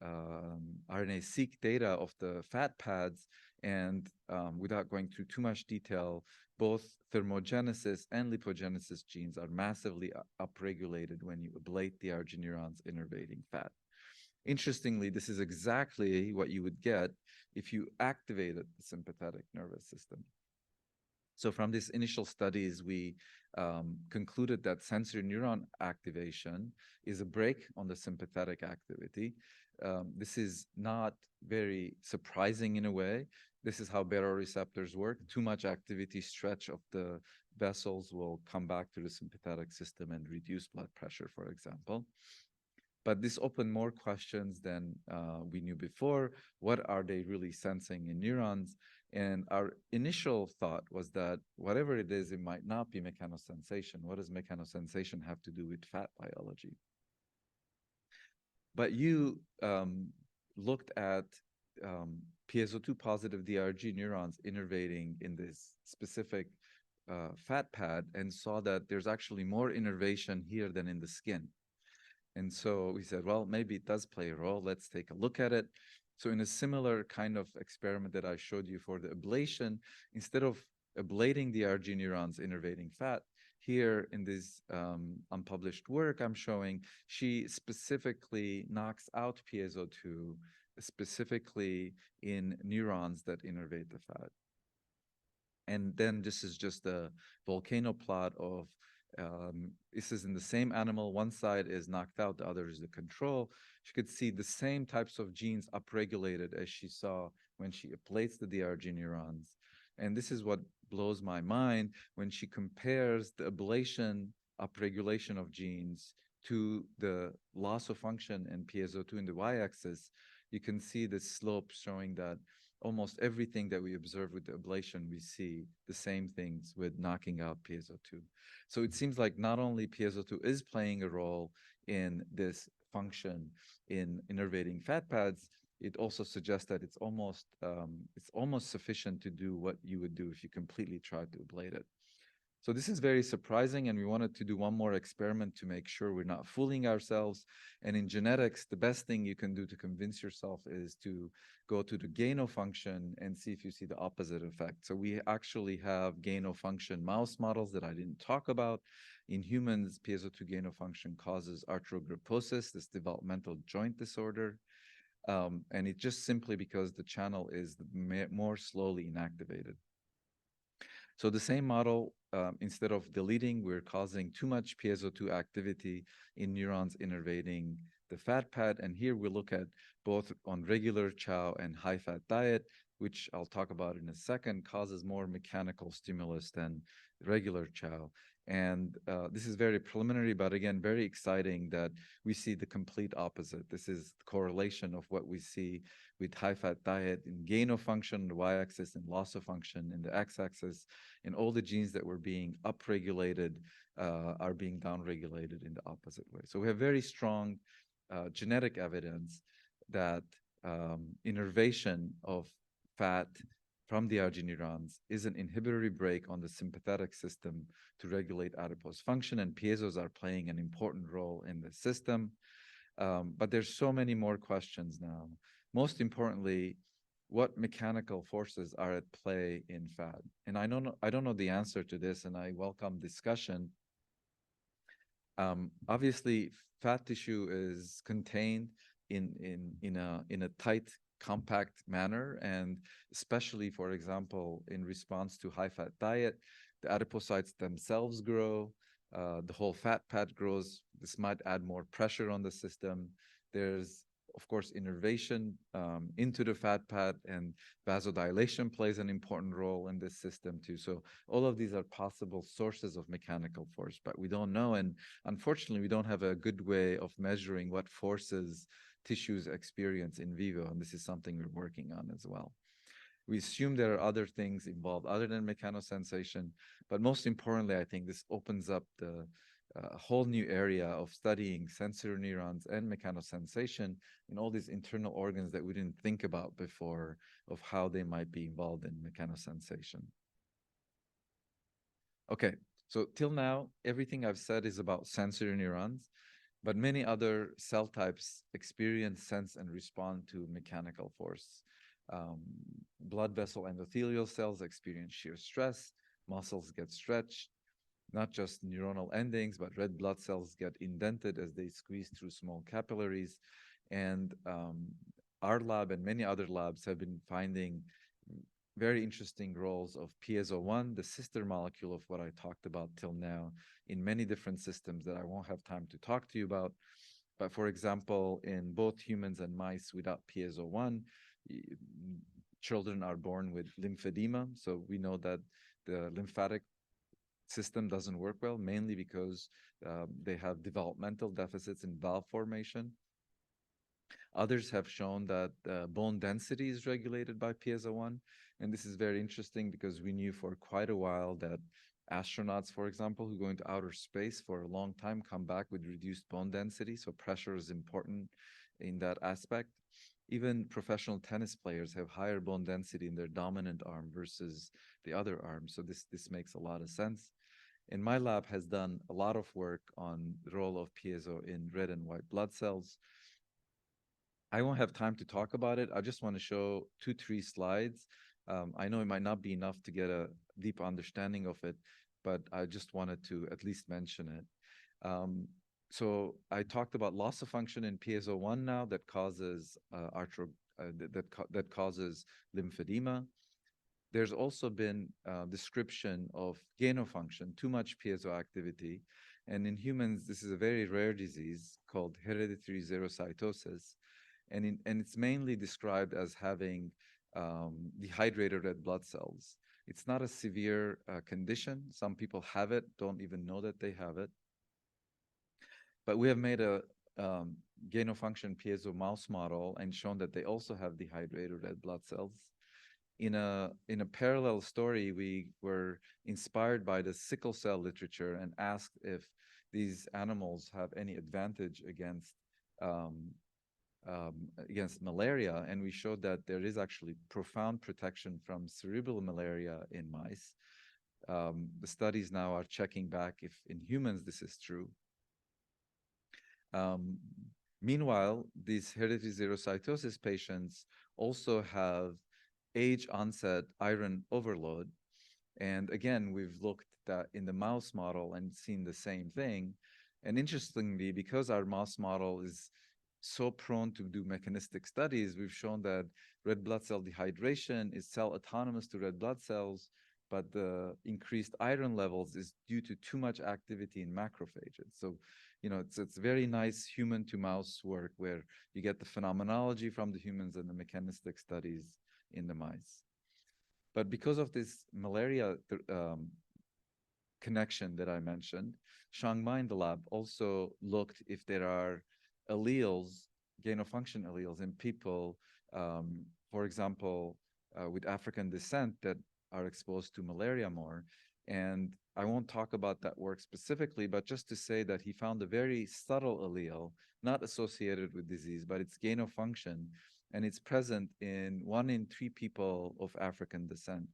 RNA-seq data of the fat pads. And without going through too much detail, both thermogenesis and lipogenesis genes are massively upregulated when you ablate the DRG neurons innervating fat. Interestingly, this is exactly what you would get if you activated the sympathetic nervous system. So from these initial studies, we concluded that sensory neuron activation is a brake on the sympathetic activity. This is not very surprising in a way. This is how baroreceptors work. Too much activity stretch of the vessels will come back to the sympathetic system and reduce blood pressure, for example. But this opened more questions than we knew before. What are they really sensing in neurons? And our initial thought was that whatever it is, it might not be mechanosensation. What does mechanosensation have to do with fat biology? But you looked at piezo2 positive DRG neurons innervating in this specific fat pad and saw that there's actually more innervation here than in the skin. And so we said, well, maybe it does play a role. Let's take a look at it. So in a similar kind of experiment that I showed you for the ablation, instead of ablating the DRG neurons innervating fat, here in this unpublished work I'm showing, she specifically knocks out piezo2, specifically in neurons that innervate the fat. And then this is just a volcano plot of this is in the same animal. One side is knocked out, the other is the control. She could see the same types of genes upregulated as she saw when she ablates the DRG neurons. And this is what blows my mind when she compares the ablation upregulation of genes to the loss of function in piezo2 in the y-axis. You can see the slope showing that almost everything that we observe with the ablation, we see the same things with knocking out piezo2. So it seems like not only piezo2 is playing a role in this function in innervating fat pads, it also suggests that it's almost sufficient to do what you would do if you completely tried to ablate it. So this is very surprising, and we wanted to do one more experiment to make sure we're not fooling ourselves. And in genetics, the best thing you can do to convince yourself is to go to the gain of function and see if you see the opposite effect. So we actually have gain of function mouse models that I didn't talk about. In humans, piezo2 gain of function causes arthrogryposis, this developmental joint disorder. And it's just simply because the channel is more slowly inactivated. So the same model, instead of deleting, we're causing too much piezo2 activity in neurons innervating the fat pad. And here we look at both on regular chow and high-fat diet, which I'll talk about in a second, causes more mechanical stimulus than regular chow. And this is very preliminary, but again, very exciting that we see the complete opposite. This is the correlation of what we see with high-fat diet in gain of function, the y-axis, and loss of function in the x-axis. And all the genes that were being upregulated are being downregulated in the opposite way. So we have very strong genetic evidence that innervation of fat from the DRG neurons is an inhibitory brake on the sympathetic system to regulate adipose function, and piezos are playing an important role in the system. But there's so many more questions now. Most importantly, what mechanical forces are at play in fat? And I don't know the answer to this, and I welcome discussion. Obviously, fat tissue is contained in a tight, compact manner, and especially, for example, in response to high-fat diet, the adipocytes themselves grow, the whole fat pad grows. This might add more pressure on the system. There's of course, innervation into the fat pad, and vasodilation plays an important role in this system too. So all of these are possible sources of mechanical force, but we don't know. And unfortunately, we don't have a good way of measuring what forces tissues experience in vivo. And this is something we're working on as well. We assume there are other things involved other than mechanosensation, but most importantly, I think this opens up the whole new area of studying sensory neurons and mechanosensation in all these internal organs that we didn't think about before, of how they might be involved in mechanosensation. Okay, so till now, everything I've said is about sensory neurons, but many other cell types experience, sense, and respond to mechanical force. Blood vessel endothelial cells experience shear stress, muscles get stretched, not just neuronal endings, but red blood cells get indented as they squeeze through small capillaries. And our lab and many other labs have been finding very interesting roles of piezo1, the sister molecule of what I talked about till now, in many different systems that I won't have time to talk to you about. But for example, in both humans and mice without piezo1, children are born with lymphedema. So we know that the lymphatic system doesn't work well, mainly because they have developmental deficits in valve formation. Others have shown that bone density is regulated by piezo1. And this is very interesting because we knew for quite a while that astronauts, for example, who go into outer space for a long time come back with reduced bone density. So pressure is important in that aspect. Even professional tennis players have higher bone density in their dominant arm versus the other arm. So this makes a lot of sense. And my lab has done a lot of work on the role of piezo in red and white blood cells. I won't have time to talk about it. I just want to show 2-3 slides. I know it might not be enough to get a deep understanding of it, but I just wanted to at least mention it. So I talked about loss of function in piezo1 now that causes that causes lymphedema. There's also been description of gain of function, too much piezo activity. And in humans, this is a very rare disease called hereditary xerocytosis. And it's mainly described as having dehydrated red blood cells. It's not a severe condition. Some people have it, don't even know that they have it. But we have made a gain of function piezo mouse model and shown that they also have dehydrated red blood cells. In a parallel story, we were inspired by the sickle cell literature and asked if these animals have any advantage against malaria, and we showed that there is actually profound protection from cerebral malaria in mice. The studies now are checking back if in humans this is true. Meanwhile, these hereditary xerocytosis patients also have age onset iron overload. And again, we've looked at in the mouse model and seen the same thing. And interestingly, because our mouse model is so prone to do mechanistic studies, we've shown that red blood cell dehydration is cell autonomous to red blood cells, but the increased iron levels is due to too much activity in macrophages. So, you know, it's very nice human to mouse work where you get the phenomenology from the humans and the mechanistic studies in the mice. But because of this malaria connection that I mentioned, Shang Ma in the lab also looked if there are alleles, gain of function alleles in people, for example, with African descent that are exposed to malaria more. And I won't talk about that work specifically, but just to say that he found a very subtle allele, not associated with disease, but it's gain of function, and it's present in 1 in 3 people of African descent.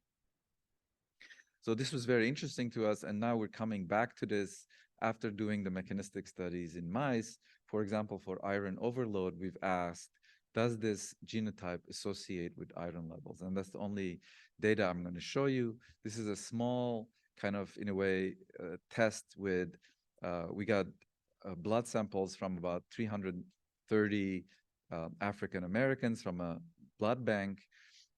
So this was very interesting to us, and now we're coming back to this after doing the mechanistic studies in mice. For example, for iron overload, we've asked, does this genotype associate with iron levels? And that's the only data I'm going to show you. This is a small kind of, in a way, test with, we got blood samples from about 330 African Americans from a blood bank.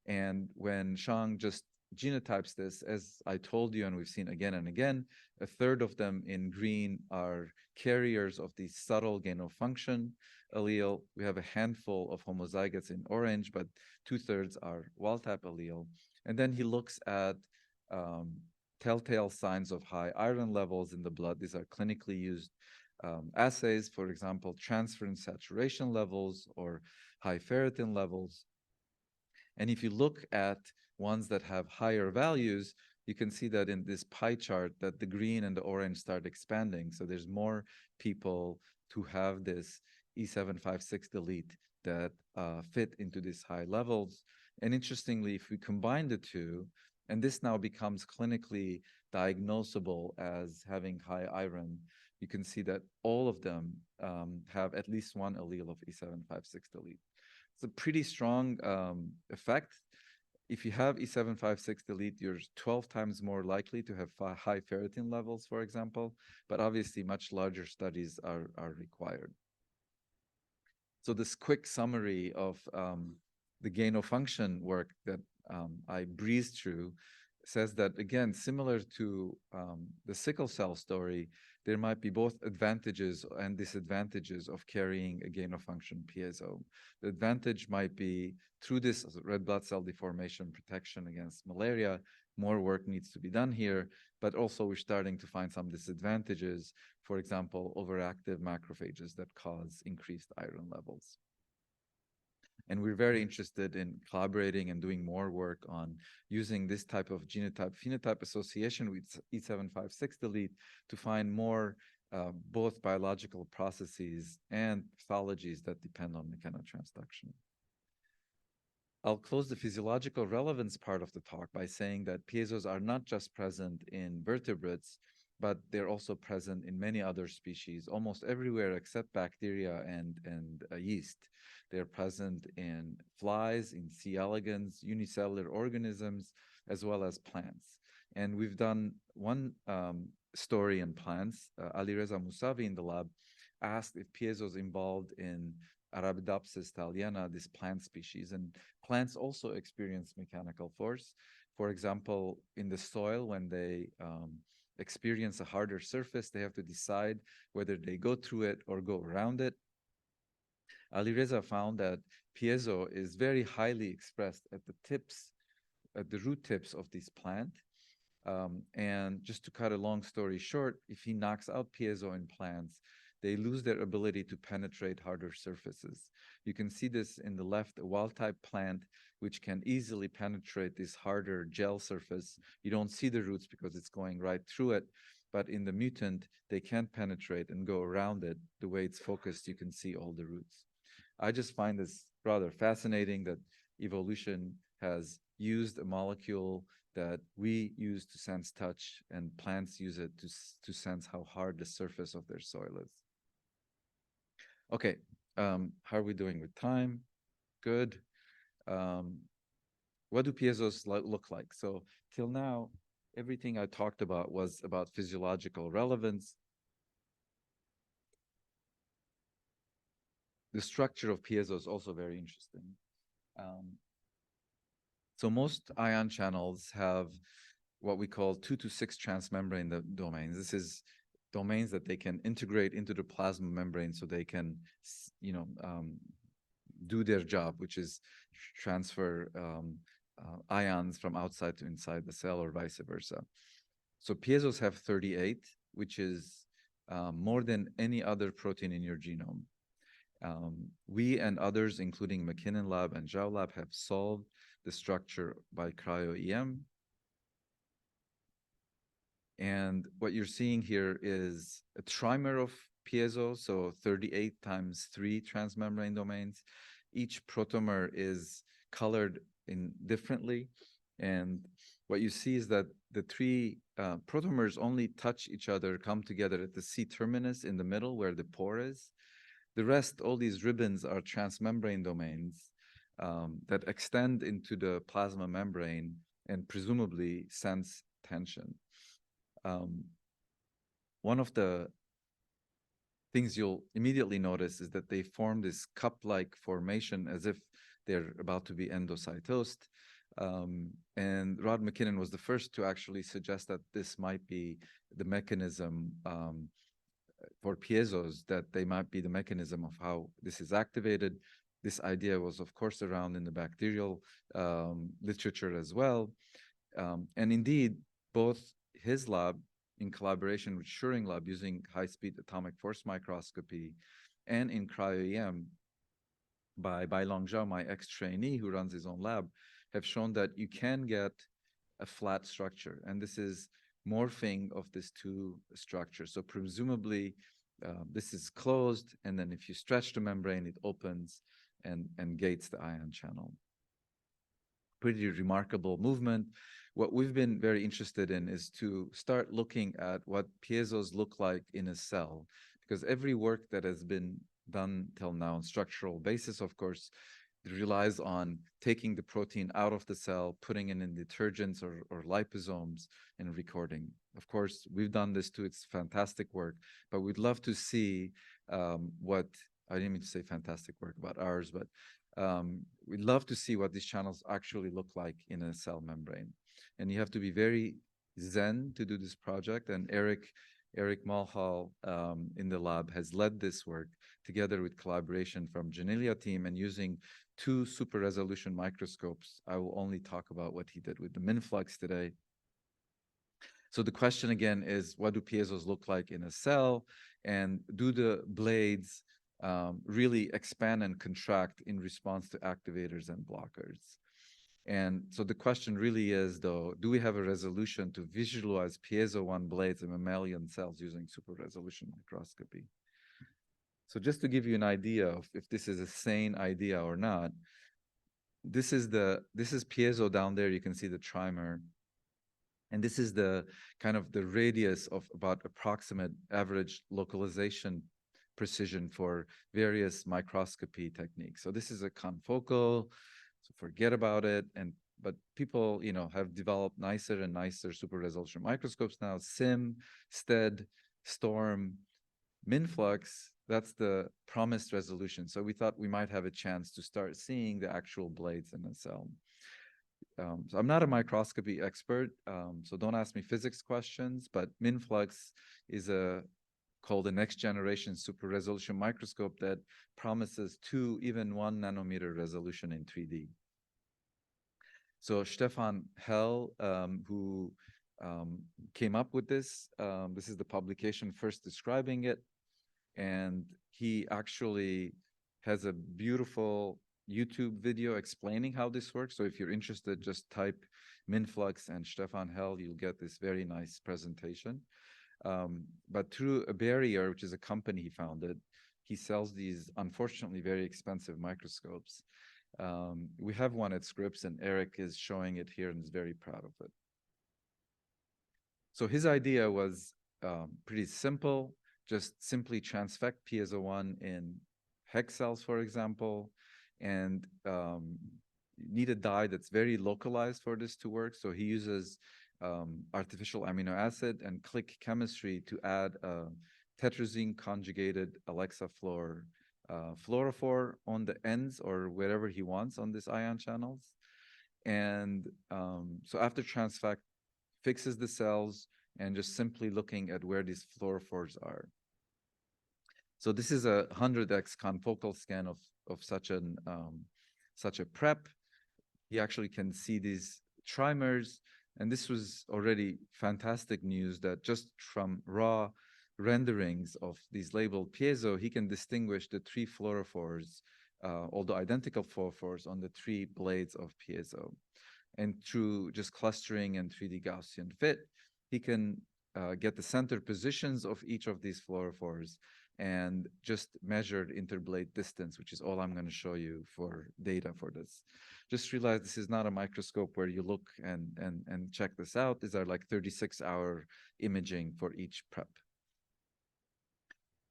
And when Shang just genotypes this, as I told you, and we've seen again and again, a third of them in green are carriers of the subtle gain-of-function allele. We have a handful of homozygotes in orange, but 2/3 are wild-type allele. And then he looks at telltale signs of high iron levels in the blood. These are clinically used assays, for example, transferrin saturation levels or high ferritin levels. And if you look at ones that have higher values, you can see that in this pie chart that the green and the orange start expanding. So there's more people who have this E756 delete that fit into these high levels. And interestingly, if we combine the two, and this now becomes clinically diagnosable as having high iron, you can see that all of them have at least one allele of E756 delete. It's a pretty strong effect. If you have E756 delete, you're 12 times more likely to have high ferritin levels, for example, but obviously much larger studies are required. So this quick summary of the gain-of-function work that I breezed through says that, again, similar to the sickle cell story, there might be both advantages and disadvantages of carrying a gain-of-function piezo. The advantage might be through this red blood cell deformation protection against malaria. More work needs to be done here, but also we're starting to find some disadvantages, for example, overactive macrophages that cause increased iron levels. And we're very interested in collaborating and doing more work on using this type of genotype-phenotype association with E756 delete to find more both biological processes and pathologies that depend on mechanotransduction. I'll close the physiological relevance part of the talk by saying that piezos are not just present in vertebrates, but they're also present in many other species, almost everywhere except bacteria and yeast. They're present in flies, in C. elegans, unicellular organisms, as well as plants. And we've done one story in plants. Alireza Musavi in the lab asked if piezos involved in Arabidopsis thaliana, this plant species. And plants also experience mechanical force. For example, in the soil, when they experience a harder surface, they have to decide whether they go through it or go around it. Alireza found that piezo is very highly expressed at the tips, at the root tips of this plant. And just to cut a long story short, if he knocks out piezo in plants, they lose their ability to penetrate harder surfaces. You can see this in the left, a wild-type plant, which can easily penetrate this harder gel surface. You don't see the roots because it's going right through it, but in the mutant, they can't penetrate and go around it. The way it's focused, you can see all the roots. I just find this rather fascinating that evolution has used a molecule that we use to sense touch, and plants use it to sense how hard the surface of their soil is. Okay, how are we doing with time? Good. What do piezos look like? So till now, everything I talked about was about physiological relevance. The structure of piezo is also very interesting. So most ion channels have what we call 2 to 6 transmembrane domains. This is domains that they can integrate into the plasma membrane so they can, do their job, which is transfer ions from outside to inside the cell or vice versa. So piezos have 38, which is more than any other protein in your genome. We and others, including McKinnon Lab and Zhao Lab, have solved the structure by cryo-EM. And what you're seeing here is a trimer of piezo, so 38 times 3 transmembrane domains. Each protomer is colored differently. And what you see is that the 3 protomers only touch each other, come together at the C terminus in the middle where the pore is. The rest, all these ribbons, are transmembrane domains that extend into the plasma membrane and presumably sense tension. One of the things you'll immediately notice is that they form this cup-like formation as if they're about to be endocytosed. And Rod McKinnon was the first to actually suggest that this might be the mechanism for piezos, that they might be the mechanism of how this is activated. This idea was, of course, around in the bacterial literature as well. And indeed, both his lab, in collaboration with Schuring Lab using high-speed atomic force microscopy, and in cryo-EM by Long Zhao, my ex-trainee who runs his own lab, have shown that you can get a flat structure. And this is morphing of these two structures. So presumably, this is closed, and then if you stretch the membrane, it opens and gates the ion channel. Pretty remarkable movement. What we've been very interested in is to start looking at what piezos look like in a cell, because every work that has been done till now on structural basis, of course, relies on taking the protein out of the cell, putting it in detergents or liposomes, and recording. Of course, we've done this too. It's fantastic work, but we'd love to see what, I didn't mean to say fantastic work about ours, but we'd love to see what these channels actually look like in a cell membrane. And you have to be very zen to do this project. And Eric Mulhall in the lab has led this work together with collaboration from Janelia team and using 2 super resolution microscopes. I will only talk about what he did with the Minflux today. So the question again is, what do piezos look like in a cell? And do the blades really expand and contract in response to activators and blockers? And so the question really is, though, do we have a resolution to visualize piezo-1 blades in mammalian cells using super resolution microscopy? So just to give you an idea of if this is a sane idea or not, this is piezo down there. You can see the trimer. And this is the kind of the radius of about approximate average localization precision for various microscopy techniques. So this is a confocal, so forget about it. But people, have developed nicer and nicer super resolution microscopes now. SIM, STED, STORM, Minflux, that's the promised resolution. So we thought we might have a chance to start seeing the actual blades in the cell. So I'm not a microscopy expert, so don't ask me physics questions, but Minflux is called a next generation super resolution microscope that promises 2, even 1 nanometer resolution in 3D. So Stefan Hell, who came up with this, this is the publication first describing it, and he actually has a beautiful YouTube video explaining how this works. So if you're interested, just type Minflux and Stefan Hell, you'll get this very nice presentation. But through a barrier, which is a company he founded, he sells these unfortunately very expensive microscopes. We have one at Scripps, and Eric is showing it here and is very proud of it. So his idea was pretty simple. Just simply transfect piezo-1 in hex cells, for example, and you need a dye that's very localized for this to work. So he uses artificial amino acid and click chemistry to add a tetrazine conjugated Alexa fluorophore on the ends or wherever he wants on these ion channels. And so after transfect, fixes the cells and just simply looking at where these fluorophores are. So this is a 100x confocal scan of such a prep. You actually can see these trimers, and this was already fantastic news that just from raw renderings of these labeled piezo, he can distinguish the 3 fluorophores, although identical fluorophores on the 3 blades of piezo. And through just clustering and 3D Gaussian fit, he can get the center positions of each of these fluorophores and just measured interblade distance, which is all I'm going to show you for data for this. Just realize this is not a microscope where you look and check this out. These are like 36-hour imaging for each prep.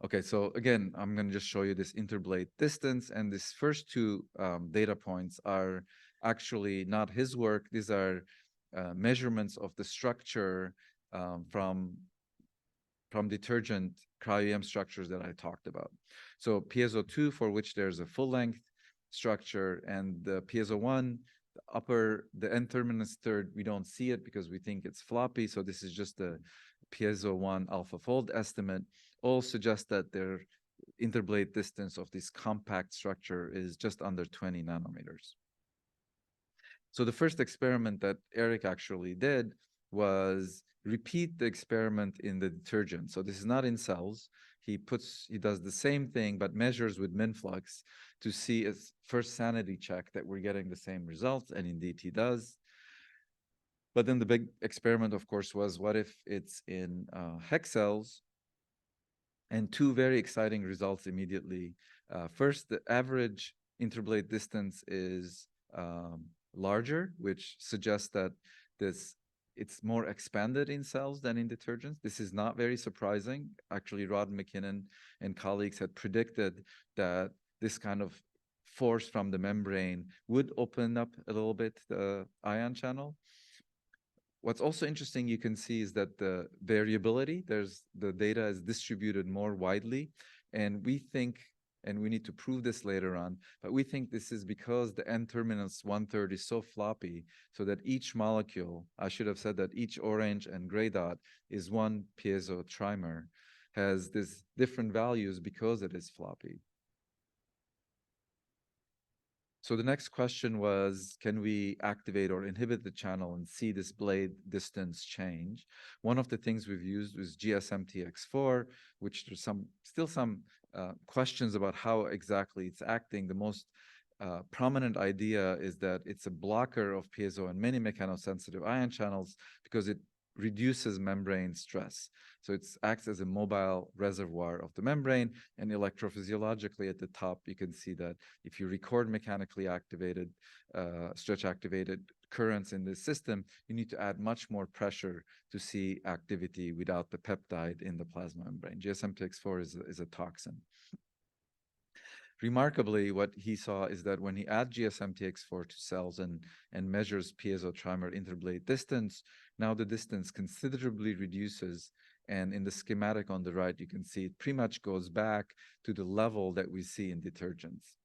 Okay, so again, I'm going to just show you this interblade distance, and these first 2 data points are actually not his work. These are measurements of the structure from detergent cryo-EM structures that I talked about. So piezo-2, for which there's a full-length structure, and the piezo-1 The N-terminus third, we don't see it because we think it's floppy. So this is just the piezo 1 alpha fold estimate. All suggest that their interblade distance of this compact structure is just under 20 nanometers. So the first experiment that Eric actually did was repeat the experiment in the detergent. So this is not in cells. He does the same thing, but measures with MinFlux to see his first sanity check that we're getting the same results, and indeed he does. But then the big experiment, of course, was what if it's in hex cells? And two very exciting results immediately. First, the average interblade distance is larger, which suggests that it's more expanded in cells than in detergents. This is not very surprising. Actually, Rod McKinnon and colleagues had predicted that this kind of force from the membrane would open up a little bit the ion channel. What's also interesting, you can see, is that the variability, the data is distributed more widely. And we think, and we need to prove this later on, but we think this is because the N-terminus 1/3 is so floppy, so that each molecule, I should have said that each orange and gray dot is one piezo trimer, has these different values because it is floppy. So the next question was, can we activate or inhibit the channel and see this blade distance change? One of the things we've used was GSMTX4, which there's still some questions about how exactly it's acting. The most prominent idea is that it's a blocker of piezo and many mechanosensitive ion channels because it reduces membrane stress. So it acts as a mobile reservoir of the membrane, and electrophysiologically at the top, you can see that if you record mechanically activated, stretch-activated currents in this system, you need to add much more pressure to see activity without the peptide in the plasma membrane. GSMTX4 is a toxin. Remarkably, what he saw is that when he adds GSMTX4 to cells and measures piezo trimer interblade distance, now the distance considerably reduces. And in the schematic on the right, you can see it pretty much goes back to the level that we see in detergents.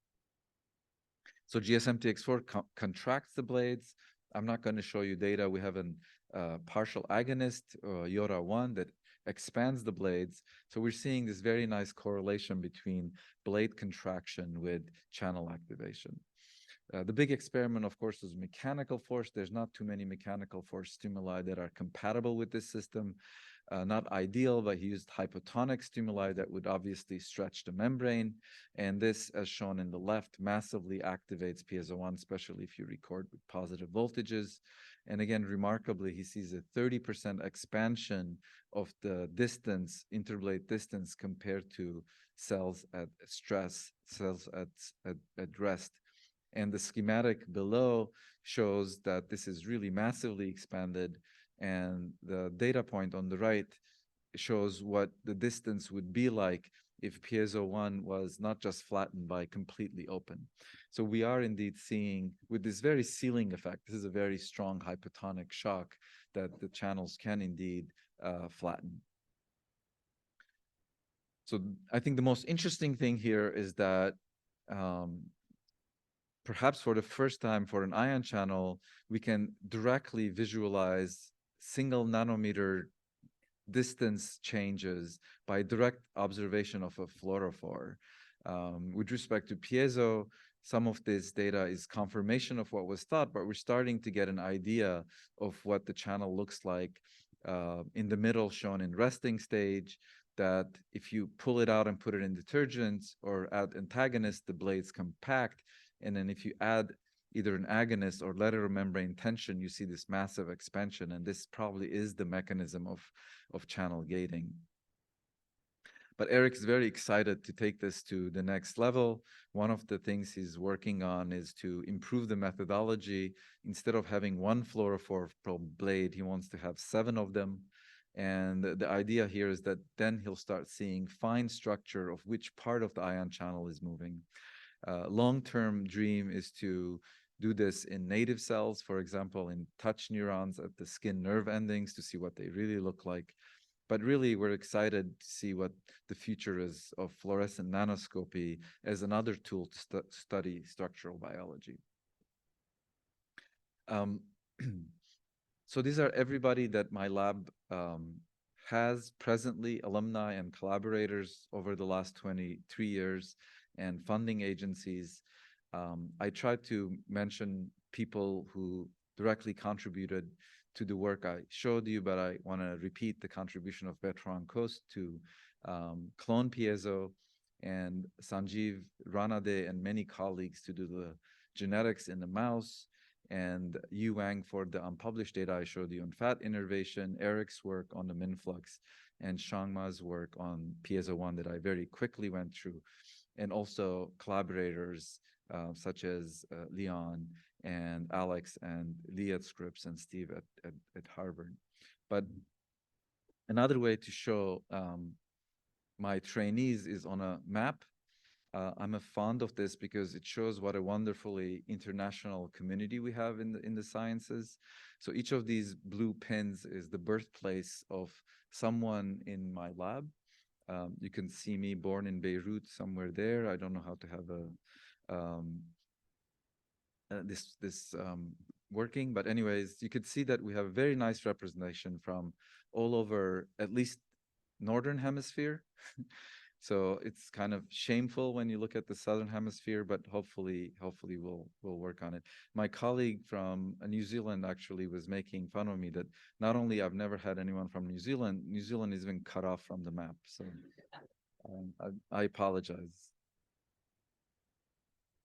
So GSMTX4 contracts the blades. I'm not going to show you data. We have a partial agonist, YORA1, that expands the blades. So we're seeing this very nice correlation between blade contraction with channel activation. The big experiment, of course, was mechanical force. There's not too many mechanical force stimuli that are compatible with this system. Not ideal, but he used hypotonic stimuli that would obviously stretch the membrane. And this, as shown in the left, massively activates piezo1, especially if you record with positive voltages. And again, remarkably, he sees a 30% expansion of the distance, interblade distance, compared to cells at stress, cells at rest. And the schematic below shows that this is really massively expanded. And the data point on the right shows what the distance would be like if piezo1 was not just flattened by completely open. So we are indeed seeing, with this very sealing effect, this is a very strong hypotonic shock, that the channels can indeed flatten. So I think the most interesting thing here is that perhaps for the first time for an ion channel, we can directly visualize single nanometer distance changes by direct observation of a fluorophore. With respect to piezo, some of this data is confirmation of what was thought, but we're starting to get an idea of what the channel looks like. In the middle, shown in resting stage, that if you pull it out and put it in detergents or add antagonists, the blades compact. And then if you add either an agonist or lateral membrane tension, you see this massive expansion. And this probably is the mechanism of channel gating. But Eric's very excited to take this to the next level. One of the things he's working on is to improve the methodology. Instead of having one fluorophore per blade, he wants to have 7 of them. And the idea here is that then he'll start seeing fine structure of which part of the ion channel is moving. Long-term dream is to do this in native cells, for example, in touch neurons at the skin nerve endings, to see what they really look like. But really, we're excited to see what the future is of fluorescent nanoscopy as another tool to study structural biology. Um, so these are everybody that my lab has presently, alumni and collaborators over the last 23 years, and funding agencies. I tried to mention people who directly contributed to the work I showed you, but I want to repeat the contribution of Bertrand Coste to clone piezo, and Sanjeev Ranade and many colleagues to do the genetics in the mouse, and Yu Wang for the unpublished data I showed you on fat innervation, Eric's work on the minflux, and Shangma's work on piezo-1 that I very quickly went through, and also collaborators such as Leon and Alex and Lee at Scripps and Steve at Harvard. But another way to show my trainees is on a map. I'm a fond of this because it shows what a wonderfully international community we have in the sciences. So each of these blue pins is the birthplace of someone in my lab. You can see me born in Beirut, somewhere there. I don't know how to have this working, but anyways, you could see that we have a very nice representation from all over, at least Northern Hemisphere. So it's kind of shameful when you look at the Southern Hemisphere, but hopefully we'll work on it. My colleague from New Zealand actually was making fun of me that not only I've never had anyone from New Zealand has been cut off from the map. So I apologize.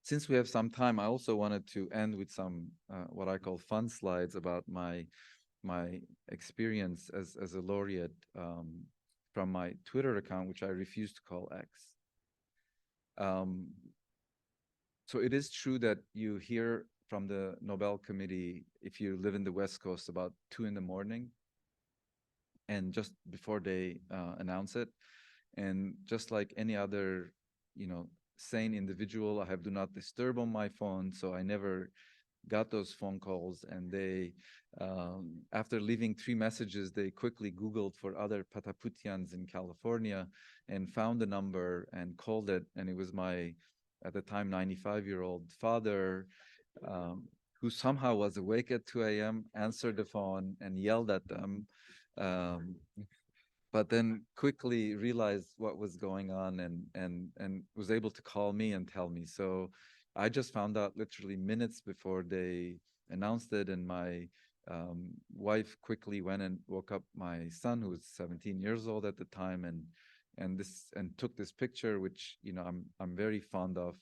Since we have some time, I also wanted to end with some what I call fun slides about my experience as a laureate from my Twitter account, which I refuse to call X. So it is true that you hear from the Nobel Committee, if you live in the West Coast, about 2 a.m, and just before they announce it. And just like any other, sane individual, I have do not disturb on my phone, so I never got those phone calls. And they, after leaving 3 messages, they quickly Googled for other Pataputians in California and found the number and called it. And it was my, at the time, 95-year-old father, who somehow was awake at 2 a.m., answered the phone and yelled at them. But then quickly realized what was going on and was able to call me and tell me. So I just found out literally minutes before they announced it, and my wife quickly went and woke up my son, who was 17 years old at the time, and took this picture, which I'm very fond of.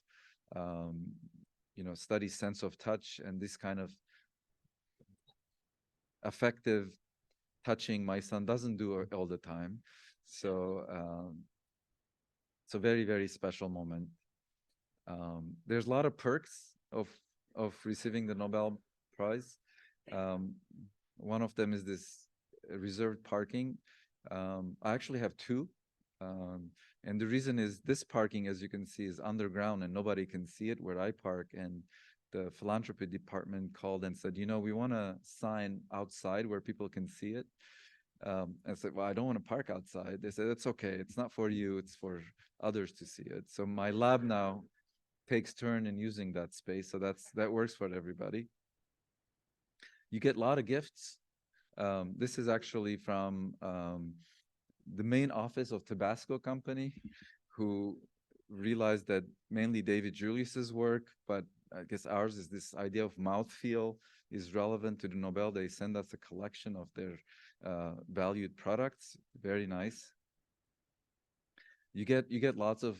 Study sense of touch and this kind of affective touching my son doesn't do all the time. So it's a very, very special moment. There's a lot of perks of receiving the Nobel Prize. One of them is this reserved parking. I actually have 2. And the reason is this parking, as you can see, is underground and nobody can see it where I park. And the philanthropy department called and said, we want a sign outside where people can see it. I said, well, I don't want to park outside. They said, it's okay. It's not for you. It's for others to see it. So my lab now takes turn in using that space. So that works for everybody. You get a lot of gifts. This is actually from the main office of Tabasco Company, who realized that mainly David Julius's work, but I guess ours is this idea of mouthfeel is relevant to the Nobel. They send us a collection of their valued products. Very nice. You get lots of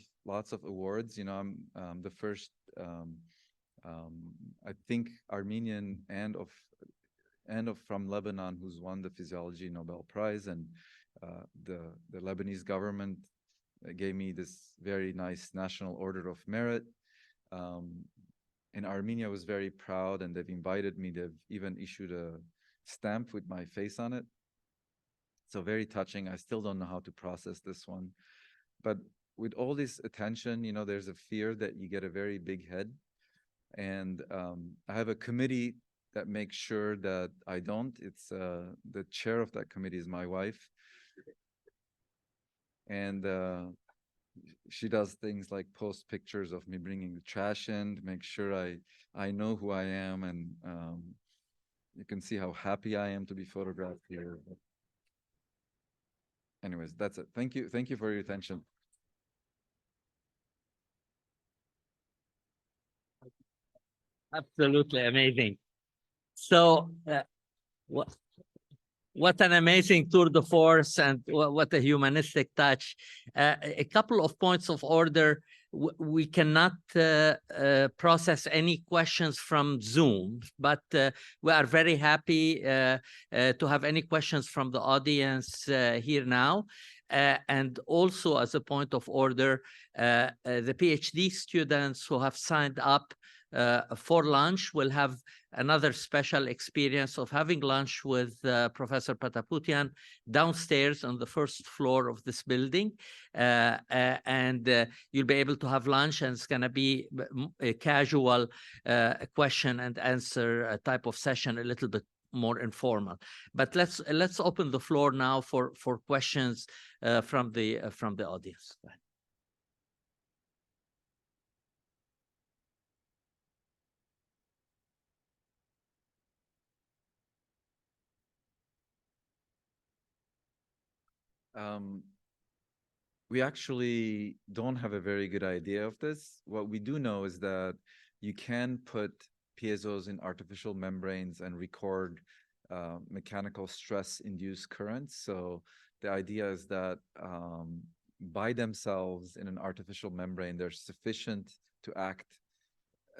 awards. I'm the first I think Armenian and from Lebanon who's won the Physiology Nobel Prize, and the Lebanese government gave me this very nice National Order of Merit. And Armenia was very proud, and they've invited me. They've even issued a stamp with my face on it. So very touching. I still don't know how to process this one. But with all this attention, there's a fear that you get a very big head. And I have a committee that makes sure that I don't. It's the chair of that committee is my wife. And she does things like post pictures of me bringing the trash in to make sure I know who I am. And You can see how happy I am to be photographed here. Anyways, that's it. Thank you. Thank you for your attention. Absolutely amazing. So, what an amazing tour de force, and what a humanistic touch. A couple of points of order. We cannot process any questions from Zoom, but we are very happy to have any questions from the audience here now. And also, as a point of order, the PhD students who have signed up for lunch will have another special experience of having lunch with Professor Pataputian downstairs on the first floor of this building. And you'll be able to have lunch, and it's going to be a casual question and answer type of session, a little bit more informal. But let's open the floor now for questions from the audience. We actually don't have a very good idea of this. What we do know is that you can put piezos in artificial membranes and record mechanical stress-induced currents. So the idea is that by themselves in an artificial membrane, they're sufficient to act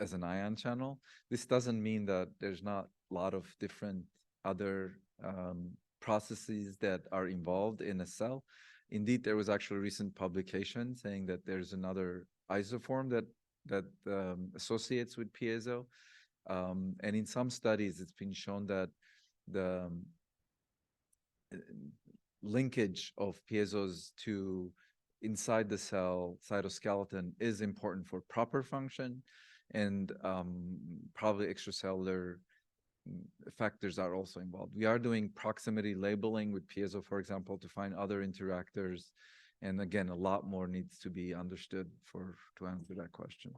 as an ion channel. This doesn't mean that there's not a lot of different other processes that are involved in a cell. Indeed, there was actually a recent publication saying that there's another isoform that associates with piezo. And in some studies, it's been shown that the linkage of piezos to inside the cell cytoskeleton is important for proper function, and probably extracellular factors are also involved. We are doing proximity labeling with piezo, for example, to find other interactors. And again, a lot more needs to be understood to answer that question.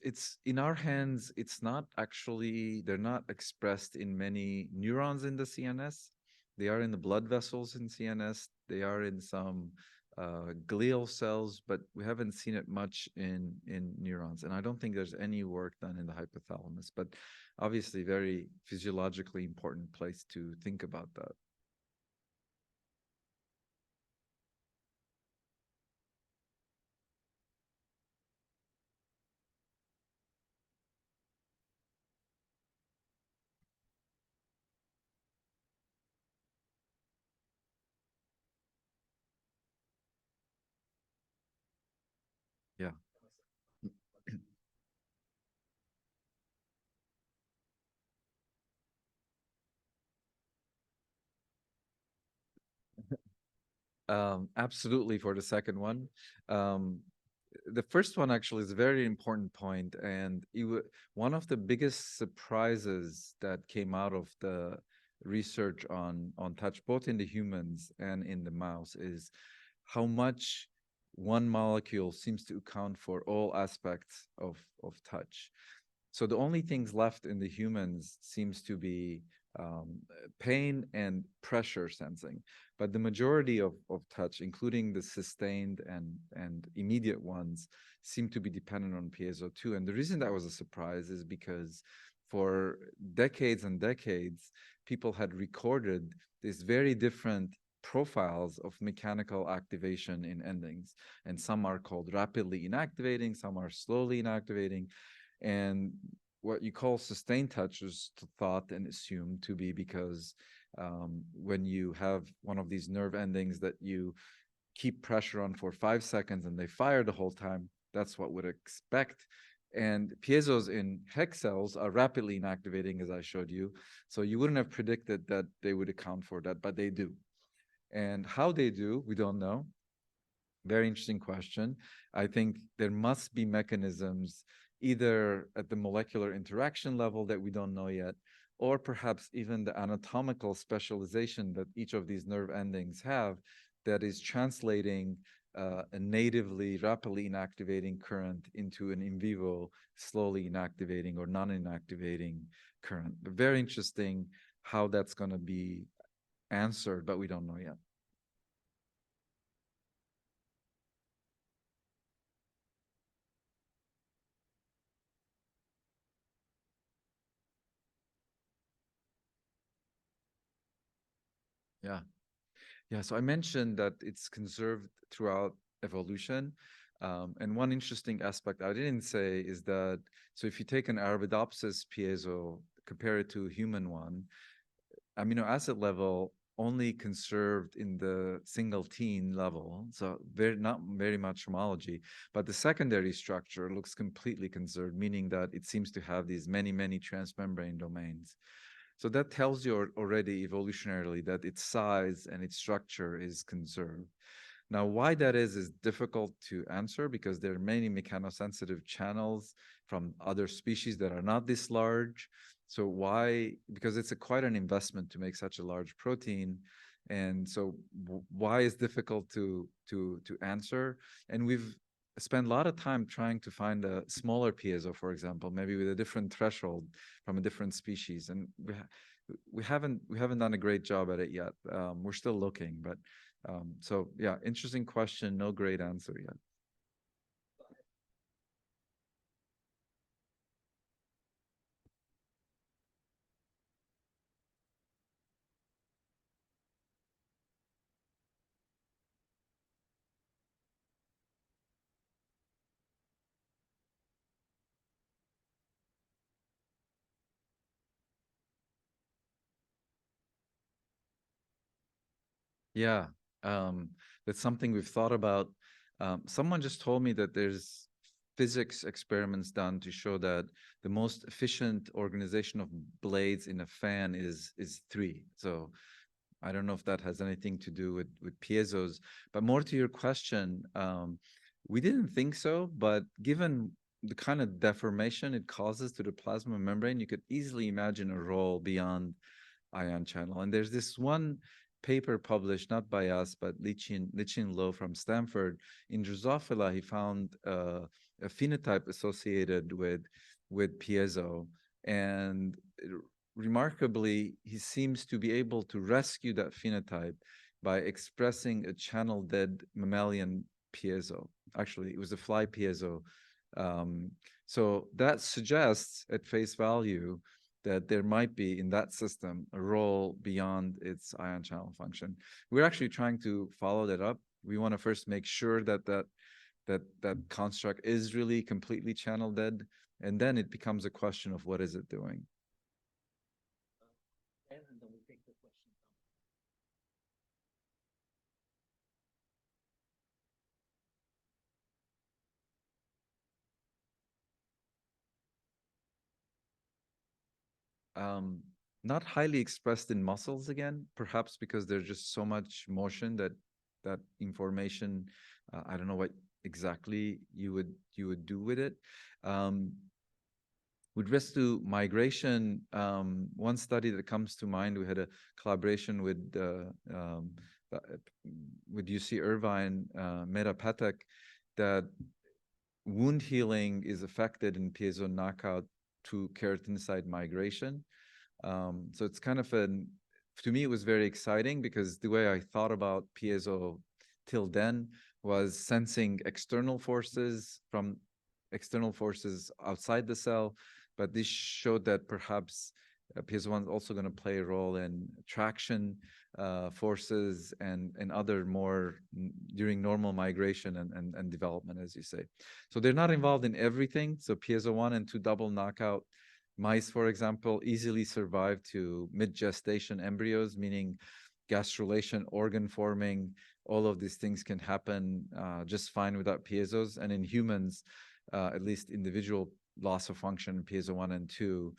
It's in our hands. It's not actually, they're not expressed in many neurons in the CNS. They are in the blood vessels in CNS. They are in some glial cells, but we haven't seen it much in neurons. And I don't think there's any work done in the hypothalamus, but obviously very physiologically important place to think about that. Yeah. Absolutely for the second one. The first one actually is a very important point, and one of the biggest surprises that came out of the research on touch, both in the humans and in the mouse, is how much one molecule seems to account for all aspects of touch. So the only things left in the humans seems to be pain and pressure sensing. But the majority of touch, including the sustained and immediate ones, seem to be dependent on piezo too. And the reason that was a surprise is because for decades and decades, people had recorded these very different profiles of mechanical activation in endings. And some are called rapidly inactivating, some are slowly inactivating. And what you call sustained touch is thought and assumed to be because when you have one of these nerve endings that you keep pressure on for 5 seconds and they fire the whole time, that's what we'd expect. And piezos in hex cells are rapidly inactivating, as I showed you. So you wouldn't have predicted that they would account for that, but they do. And how they do, we don't know. Very interesting question. I think there must be mechanisms either at the molecular interaction level that we don't know yet, or perhaps even the anatomical specialization that each of these nerve endings have that is translating a natively, rapidly inactivating current into an in vivo, slowly inactivating or non-inactivating current. Very interesting how that's going to be answered, but we don't know yet. Yeah. Yeah, so I mentioned that it's conserved throughout evolution. And one interesting aspect I didn't say is that, so if you take an Arabidopsis piezo, compare it to a human one, amino acid level only conserved in the single teen level, so not very much homology, but the secondary structure looks completely conserved, meaning that it seems to have these many transmembrane domains. So that tells you already evolutionarily that its size and its structure is conserved. Now, why that is difficult to answer because there are many mechanosensitive channels from other species that are not this large. So why? Because it's quite an investment to make such a large protein. And so why is difficult to answer? And we've spent a lot of time trying to find a smaller piezo, for example, maybe with a different threshold from a different species. And we haven't done a great job at it yet. We're still looking, but so yeah, interesting question. No great answer yet. Yeah, that's something we've thought about. Someone just told me that there's physics experiments done to show that the most efficient organization of blades in a fan is 3. So I don't know if that has anything to do with piezos, but more to your question, we didn't think so, but given the kind of deformation it causes to the plasma membrane, you could easily imagine a role beyond ion channel. And there's this one paper published, not by us, but Lichin Lo from Stanford. In Drosophila, he found a phenotype associated with piezo. And remarkably, he seems to be able to rescue that phenotype by expressing a channel-dead mammalian piezo. Actually, it was a fly piezo. So that suggests, at face value, that there might be in that system a role beyond its ion channel function. We're actually trying to follow that up. We want to first make sure that construct is really completely channel dead, and then it becomes a question of what is it doing. And then we take the question. Not highly expressed in muscles again, perhaps because there's just so much motion that information, I don't know what exactly you would do with it. With respect to migration, one study that comes to mind, we had a collaboration with UC Irvine, Meta Patek, that wound healing is affected in piezo knockout to keratinocyte migration. So it's kind of to me, it was very exciting because the way I thought about piezo till then was sensing external forces from external forces outside the cell. But this showed that perhaps piezo1 is also going to play a role in traction forces and other more during normal migration and development, as you say. So they're not involved in everything. So piezo1 and 2 double knockout mice, for example, easily survive to mid-gestation embryos, meaning gastrulation, organ forming, all of these things can happen just fine without piezos. And in humans, at least individual loss of function, piezo 1 and 2,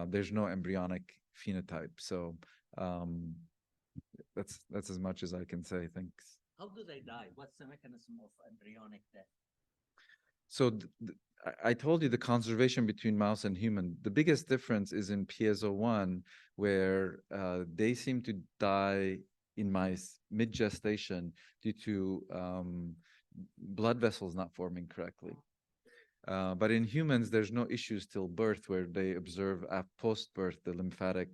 there's no embryonic phenotype. So that's as much as I can say. Thanks. how do they die? What's the mechanism of embryonic death? So I told you the conservation between mouse and human. The biggest difference is in piezo-1, where they seem to die in mice mid-gestation due to blood vessels not forming correctly. But in humans, there's no issues till birth, where they observe at post-birth the lymphatic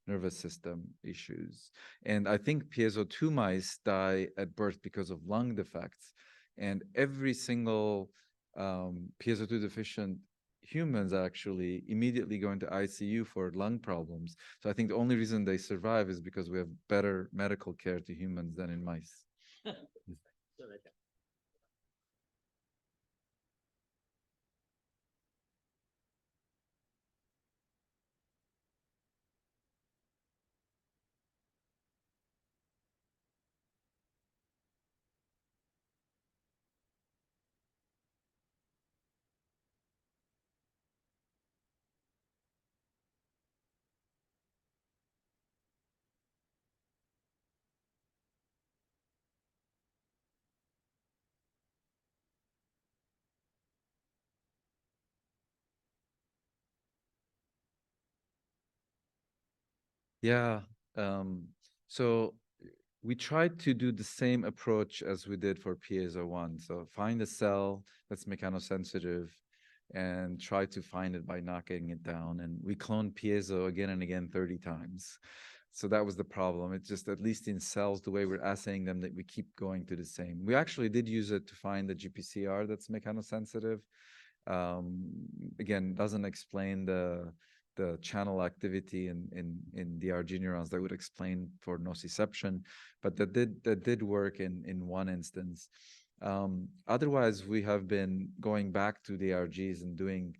nervous system issues. And I think piezo-2 mice die at birth because of lung defects. And every single piezo-2 deficient humans actually immediately go into ICU for lung problems. So I think the only reason they survive is because we have better medical care to humans than in mice. Yeah. So we tried to do the same approach as we did for piezo-1. So find a cell that's mechanosensitive and try to find it by knocking it down. And we cloned piezo again and again 30 times. So that was the problem. It's just, at least in cells, the way we're assaying them, that we keep going to the same. We actually did use it to find the GPCR that's mechanosensitive. Again, doesn't explain the channel activity in DRG neurons that would explain for nociception, but that did work in one instance. Otherwise, we have been going back to DRGs and doing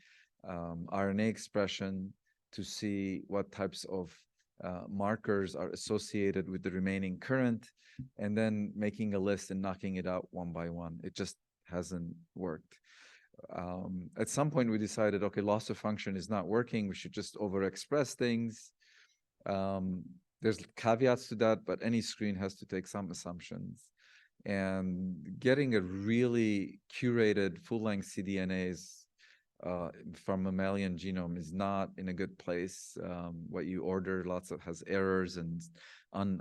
RNA expression to see what types of markers are associated with the remaining current, and then making a list and knocking it out one by one. It just hasn't worked. At some point, we decided, okay, loss of function is not working. We should just overexpress things. There's caveats to that, but any screen has to take some assumptions. And getting a really curated full-length cDNAs from mammalian genome is not in a good place. What you order has errors and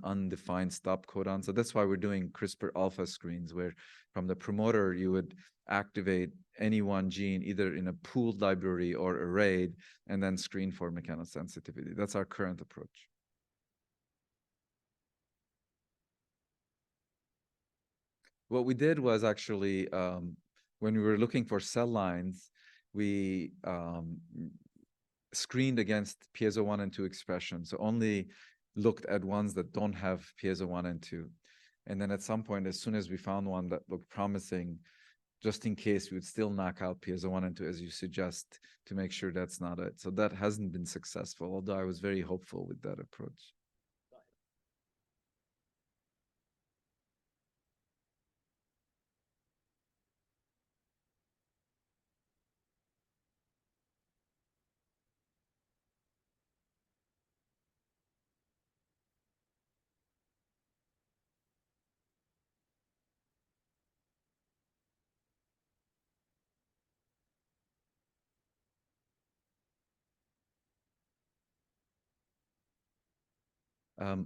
undefined stop codons. So that's why we're doing CRISPR alpha screens, where from the promoter you would activate any one gene either in a pooled library or arrayed, and then screen for mechanosensitivity. That's our current approach. What we did was actually, when we were looking for cell lines, we screened against piezo-1 and 2 expression. So only looked at ones that don't have piezo-1 and 2. And then at some point, as soon as we found one that looked promising, just in case, we would still knock out piezo-1 and 2, as you suggest, to make sure that's not it. So that hasn't been successful, although I was very hopeful with that approach.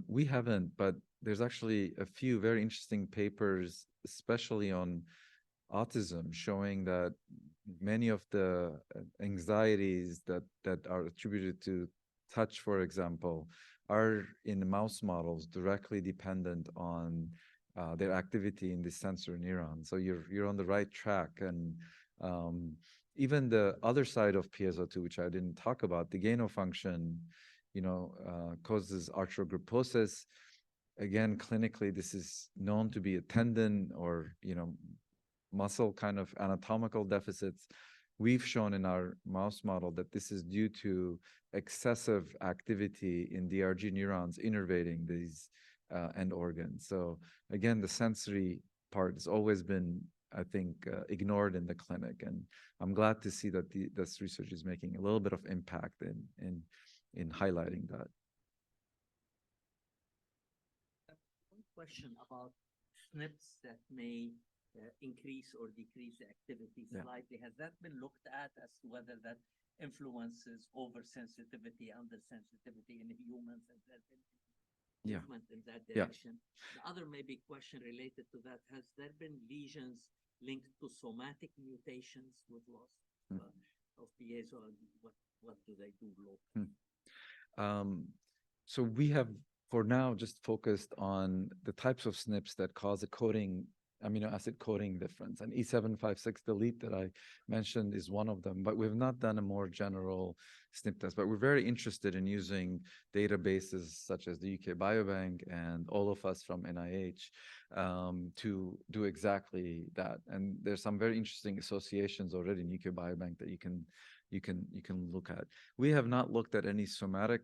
We haven't, but there's actually a few very interesting papers, especially on autism, showing that many of the anxieties that are attributed to touch, for example, are in the mouse models directly dependent on their activity in the sensory neuron. So you're on the right track. And even the other side of piezo-2, which I didn't talk about, the gain of function, causes arthrogryposis. Again, clinically, this is known to be a tendon or, muscle kind of anatomical deficits. We've shown in our mouse model that this is due to excessive activity in DRG neurons innervating these end organs. So again, the sensory part has always been, I think, ignored in the clinic. And I'm glad to see that this research is making a little bit of impact in highlighting that. One question about SNPs that may increase or decrease the activity Yeah. slightly. Has that been looked at as to whether that influences oversensitivity, undersensitivity in humans? Has there been Yeah. movement in that Yeah. direction? The other maybe question related to that, has there been lesions linked to somatic mutations with loss of piezo? And what do they do locally? So we have, for now, just focused on the types of SNPs that cause a coding, amino acid coding difference. And E756 delete that I mentioned is one of them, but we've not done a more general SNP test. But we're very interested in using databases such as the UK Biobank and all of us from NIH to do exactly that. And there's some very interesting associations already in UK Biobank that you can look at. We have not looked at any somatic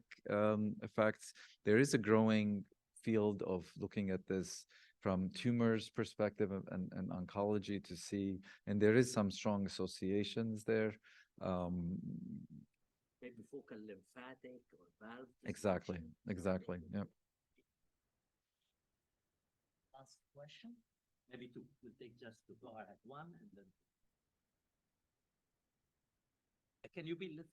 effects. There is a growing field of looking at this from tumors perspective and oncology to see, and there is some strong associations there. Maybe focal lymphatic or valve. Exactly, exactly, yeah. Last question. Maybe we'll take just to go at one and then. Can you be little?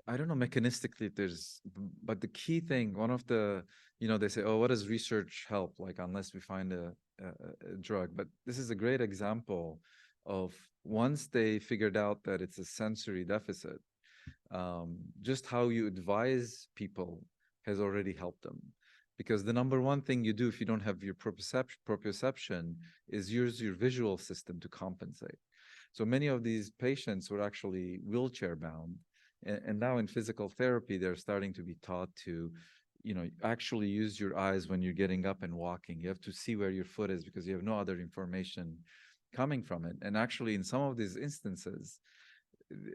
I don't know mechanistically if there's, but the key thing, one of the, they say, oh, what does research help? Like, unless we find a drug. But this is a great example of once they figured out that it's a sensory deficit, just how you advise people has already helped them. Because the number one thing you do if you don't have your proprioception is use your visual system to compensate. So many of these patients were actually wheelchair bound. And now in physical therapy, they're starting to be taught to, actually use your eyes when you're getting up and walking. You have to see where your foot is because you have no other information coming from it. And actually, in some of these instances,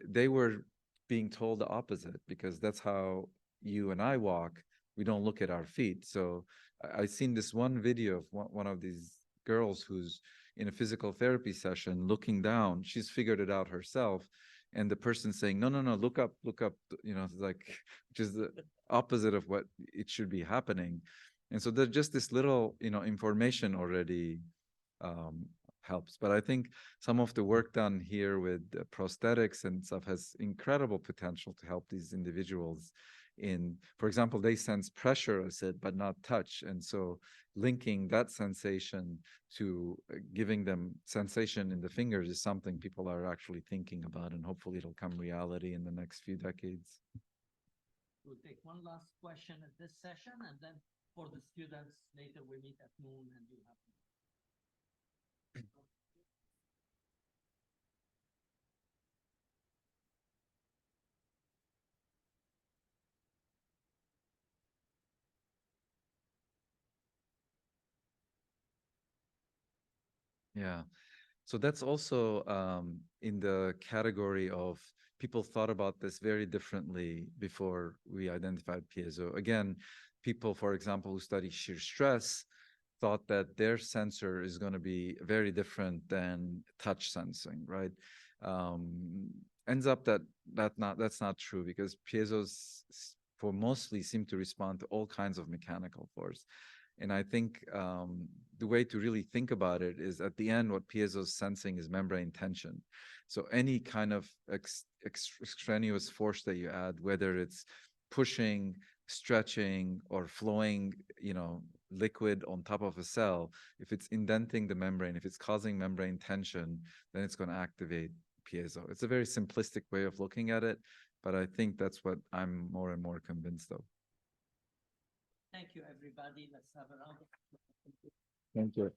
they were being told the opposite because that's how you and I walk. We don't look at our feet. So I've seen this one video of one of these girls who's in a physical therapy session looking down. She's figured it out herself. And the person saying, no, look up, like, which is the opposite of what it should be happening. And so there's just this little, information already helps. But I think some of the work done here with prosthetics and stuff has incredible potential to help these individuals in, for example, they sense pressure, I said, but not touch. And so linking that sensation to giving them sensation in the fingers is something people are actually thinking about, and hopefully it'll come reality in the next few decades. We'll take one last question at this session, and then for the students later we meet at noon and you have. Yeah. So that's also in the category of people thought about this very differently before we identified piezo. Again, people, for example, who study shear stress thought that their sensor is going to be very different than touch sensing, right? Ends up that's not true because piezos for mostly seem to respond to all kinds of mechanical force. And I think the way to really think about it is at the end, what piezo's sensing is membrane tension. So any kind of extraneous force that you add, whether it's pushing, stretching, or flowing, liquid on top of a cell, if it's indenting the membrane, if it's causing membrane tension, then it's going to activate piezo. It's a very simplistic way of looking at it, but I think that's what I'm more and more convinced of. Thank you, everybody. Let's have a round of applause. Thank you.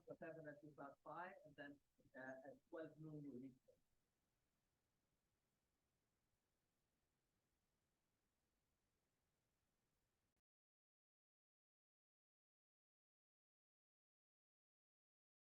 Whatever that you got by, and then at 12 noon we meet.